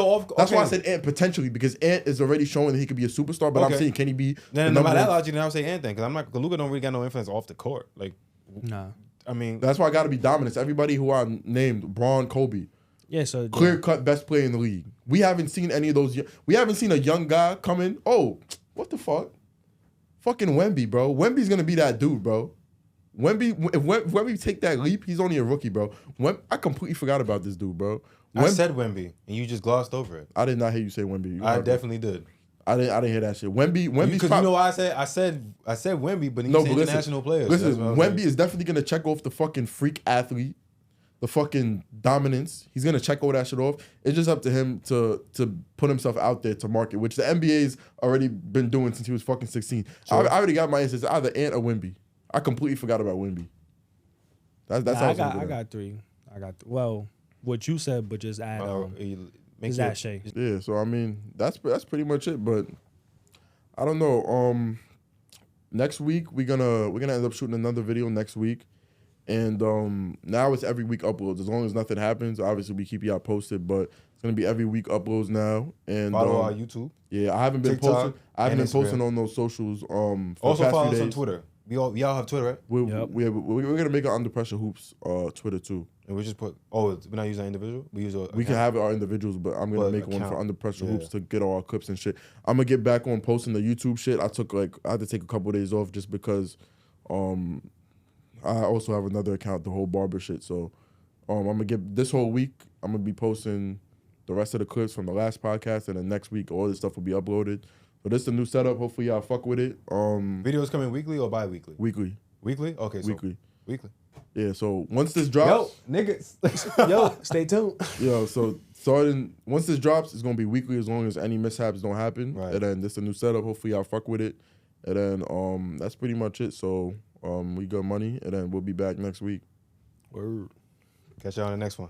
why I said Ant potentially, because Ant is already showing that he could be a superstar. But I'm saying, can he be? Then by that logic, then I would say Ant then, because I'm not. Luka don't really got no influence off the court. Like, nah. I mean, that's why I got to be dominance. Everybody who I named, Bron, Kobe. Yeah, so clear cut best player in the league. We haven't seen any of those. We haven't seen a young guy come in. Oh, what the fuck? Fucking Wemby, bro. Wemby's gonna be that dude, bro. If Wemby take that leap, he's only a rookie, bro. I completely forgot about this dude, bro. I said Wemby, and you just glossed over it. I did not hear you say Wemby. I definitely did. I didn't hear that shit. Wemby's because you know why I said Wemby, but he said international players. Listen, Wemby is definitely gonna check off the fucking freak athlete. The fucking dominance. He's gonna check all that shit off. It's just up to him to put himself out there to market, which the NBA's already been doing since he was fucking 16. Sure. I already got my answers. Either Ant or Wemby. I completely forgot about Wemby. That's how I got 3. Well, what you said, but just add is that Shea. Yeah, so I mean that's pretty much it. But I don't know. Next week we're gonna end up shooting another video next week. And now it's every week uploads. As long as nothing happens, obviously we keep y'all posted, but it's gonna be every week uploads now. And follow our YouTube. Yeah, I haven't been TikTok, posting. I haven't been posting Instagram. on those socials. For Also the past follow few us on days. Twitter. We all have Twitter, right? We're gonna make an Under Pressure Hoops Twitter too. And we just put. Oh, we're not using individual. We use a. We can have our individuals, but I'm gonna make one for Under Pressure Hoops to get all our clips and shit. I'm gonna get back on posting the YouTube shit. I had to take a couple of days off just because I also have another account, the whole barber shit. So I'm gonna get this whole week. I'm gonna be posting the rest of the clips from the last podcast, and then next week all this stuff will be uploaded. So this is the new setup. Hopefully y'all fuck with it. Videos coming weekly or bi-weekly? Weekly. Weekly? Okay, so weekly. Yeah, so once this drops... Yo, niggas. Yo, stay tuned. Yo, so once this drops, it's going to be weekly as long as any mishaps don't happen. Right. And then this is a new setup. Hopefully y'all fuck with it. And then that's pretty much it. So we got money, and then we'll be back next week. Word. Catch y'all on the next one.